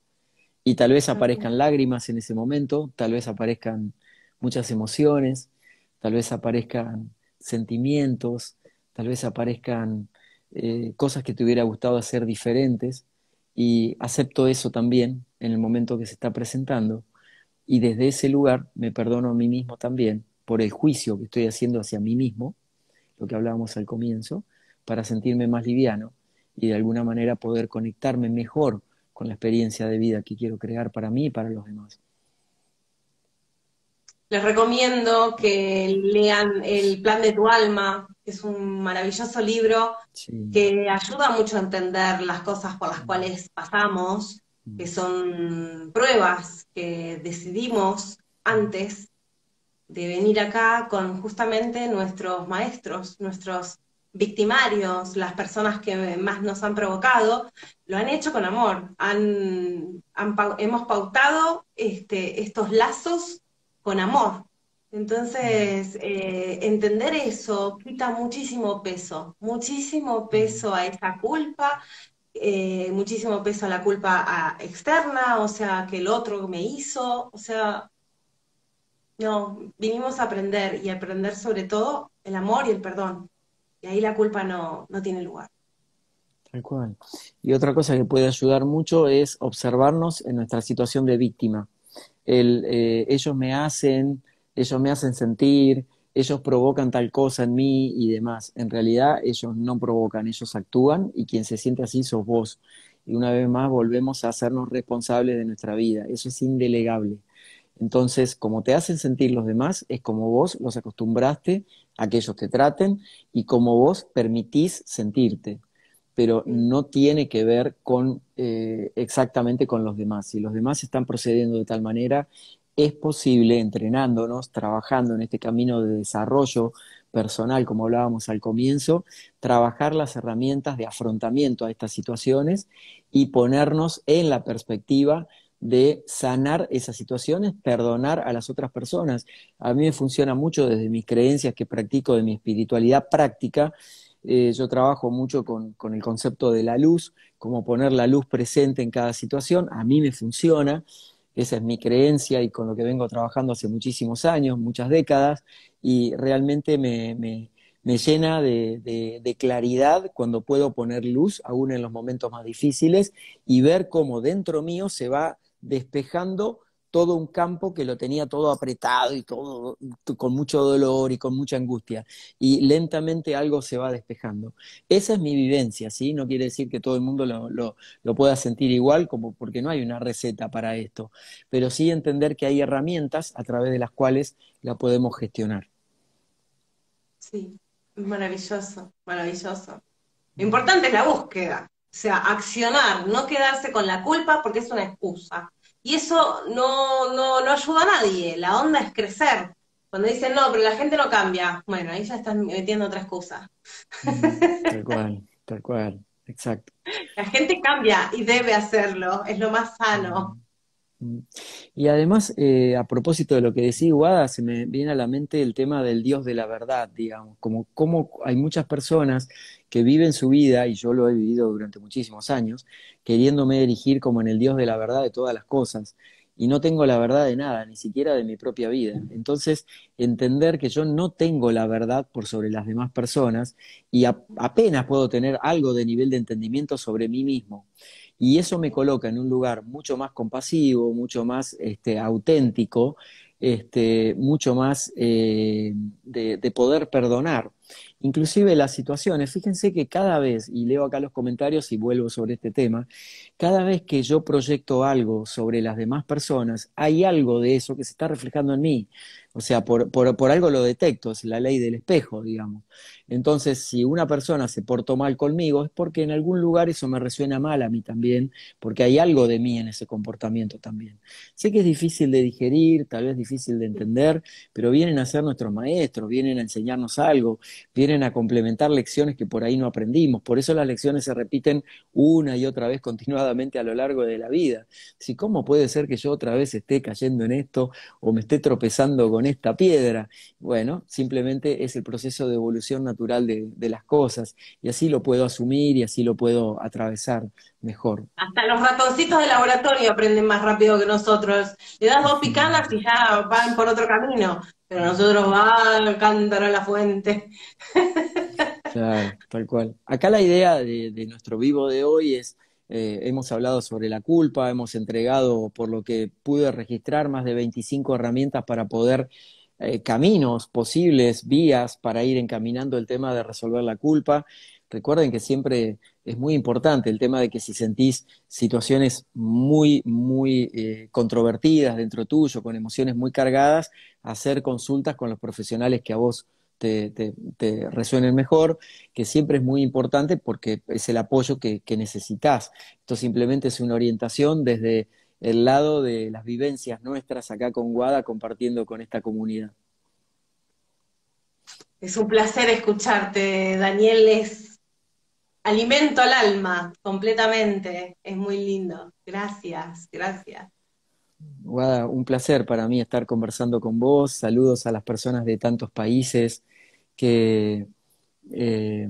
Y tal vez aparezcan lágrimas en ese momento, tal vez aparezcan muchas emociones, tal vez aparezcan sentimientos, tal vez aparezcan cosas que te hubiera gustado hacer diferentes, y acepto eso también en el momento que se está presentando, y desde ese lugar me perdono a mí mismo también por el juicio que estoy haciendo hacia mí mismo, lo que hablábamos al comienzo, para sentirme más liviano y de alguna manera poder conectarme mejor con la experiencia de vida que quiero crear para mí y para los demás. Les recomiendo que lean El plan de tu alma, que es un maravilloso libro Sí. que ayuda mucho a entender las cosas por las cuales pasamos, que son pruebas que decidimos antes de venir acá con justamente nuestros maestros, nuestros victimarios, las personas que más nos han provocado, lo han hecho con amor. Hemos pautado estos lazos con amor. Entonces, entender eso quita muchísimo peso a esa culpa, muchísimo peso a la culpa externa, o sea, que el otro me hizo, o sea, no, vinimos a aprender y a aprender sobre todo el amor y el perdón. Y ahí la culpa no tiene lugar. Tal cual. Y otra cosa que puede ayudar mucho es observarnos en nuestra situación de víctima. Ellos ellos me hacen sentir, ellos provocan tal cosa en mí y demás. En realidad ellos no provocan, ellos actúan y quien se siente así sos vos. Y una vez más volvemos a hacernos responsables de nuestra vida. Eso es indelegable. Entonces, como te hacen sentir los demás, es como vos los acostumbraste a que ellos te traten y como vos permitís sentirte, pero Sí. no tiene que ver con exactamente con los demás. Si los demás están procediendo de tal manera, es posible, entrenándonos, trabajando en este camino de desarrollo personal, como hablábamos al comienzo, trabajar las herramientas de afrontamiento a estas situaciones y ponernos en la perspectiva de sanar esas situaciones, perdonar a las otras personas. A mí me funciona mucho desde mis creencias que practico, de mi espiritualidad práctica. Yo trabajo mucho con el concepto de la luz, como poner la luz presente en cada situación. A mí me funciona, esa es mi creencia y con lo que vengo trabajando hace muchísimos años, muchas décadas, y realmente me llena de claridad cuando puedo poner luz, aún en los momentos más difíciles, y ver cómo dentro mío se va despejando todo un campo que lo tenía todo apretado y todo con mucho dolor y con mucha angustia. Y lentamente algo se va despejando. Esa es mi vivencia, ¿sí? No quiere decir que todo el mundo lo pueda sentir igual, como porque no hay una receta para esto, pero sí entender que hay herramientas a través de las cuales la podemos gestionar. Sí, maravilloso, maravilloso. Lo importante es la búsqueda, o sea, accionar, no quedarse con la culpa porque es una excusa. Y eso no ayuda a nadie, la onda es crecer. Cuando dicen, no, pero la gente no cambia, bueno, ahí ya están metiendo otra excusa. Tal cual, exacto. La gente cambia y debe hacerlo, es lo más sano. Mm. Mm. Y además, a propósito de lo que decía Iguada, se me viene a la mente el tema del Dios de la verdad, digamos, como hay muchas personas que viven su vida, y yo lo he vivido durante muchísimos años, queriéndome erigir como en el Dios de la verdad de todas las cosas, y no tengo la verdad de nada, ni siquiera de mi propia vida. Entonces, entender que yo no tengo la verdad por sobre las demás personas, y apenas puedo tener algo de nivel de entendimiento sobre mí mismo. Y eso me coloca en un lugar mucho más compasivo, mucho más auténtico, mucho más de poder perdonar. Inclusive las situaciones, fíjense que cada vez, y leo acá los comentarios y vuelvo sobre este tema, cada vez que yo proyecto algo sobre las demás personas, hay algo de eso que se está reflejando en mí. O sea, por algo lo detecto, es la ley del espejo, digamos. Entonces, si una persona se portó mal conmigo, es porque en algún lugar eso me resuena mal a mí también, porque hay algo de mí en ese comportamiento también. Sé que es difícil de digerir, tal vez difícil de entender, pero vienen a ser nuestros maestros, vienen a enseñarnos algo, vienen a complementar lecciones que por ahí no aprendimos. Por eso las lecciones se repiten una y otra vez continuadamente a lo largo de la vida. Si, ¿cómo puede ser que yo otra vez esté cayendo en esto o me esté tropezando con esta piedra? Bueno, simplemente es el proceso de evolución natural de las cosas y así lo puedo asumir y así lo puedo atravesar mejor. Hasta los ratoncitos de laboratorio aprenden más rápido que nosotros. Le das dos picadas y ya van por otro camino. Pero nosotros va al cántaro a la fuente. Claro, tal cual. Acá la idea de nuestro vivo de hoy es, hemos hablado sobre la culpa, hemos entregado, por lo que pude registrar, más de 25 herramientas para poder, caminos posibles, vías para ir encaminando el tema de resolver la culpa. Recuerden que siempre es muy importante el tema de que si sentís situaciones muy controvertidas dentro tuyo, con emociones muy cargadas, hacer consultas con los profesionales que a vos te resuenen mejor, que siempre es muy importante porque es el apoyo que necesitas. Esto simplemente es una orientación desde el lado de las vivencias nuestras acá con Guada, compartiendo con esta comunidad. Es un placer escucharte, Daniel. Es alimento al alma, completamente. Es muy lindo. Gracias, gracias. Guada, un placer para mí estar conversando con vos. Saludos a las personas de tantos países que eh,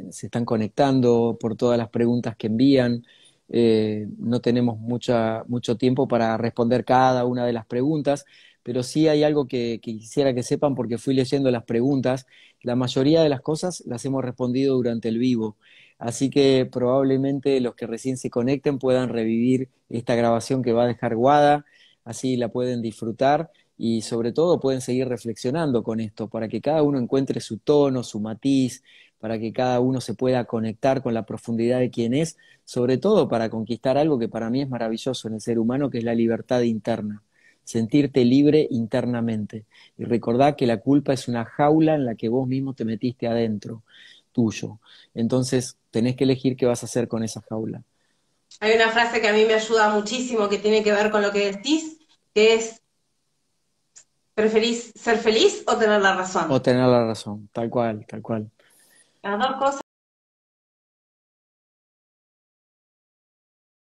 se están conectando, por todas las preguntas que envían. No tenemos mucho tiempo para responder cada una de las preguntas, pero sí hay algo que quisiera que sepan porque fui leyendo las preguntas. La mayoría de las cosas las hemos respondido durante el vivo, así que probablemente los que recién se conecten puedan revivir esta grabación que va a dejar Guada, así la pueden disfrutar y sobre todo pueden seguir reflexionando con esto para que cada uno encuentre su tono, su matiz, para que cada uno se pueda conectar con la profundidad de quién es, sobre todo para conquistar algo que para mí es maravilloso en el ser humano, que es la libertad interna, sentirte libre internamente. Y recordar que la culpa es una jaula en la que vos mismo te metiste adentro, tuyo. Entonces tenés que elegir qué vas a hacer con esa jaula. Hay una frase que a mí me ayuda muchísimo que tiene que ver con lo que decís, que es, ¿preferís ser feliz o tener la O razón? tener la razón, tal cual, tal cual. Las dos cosas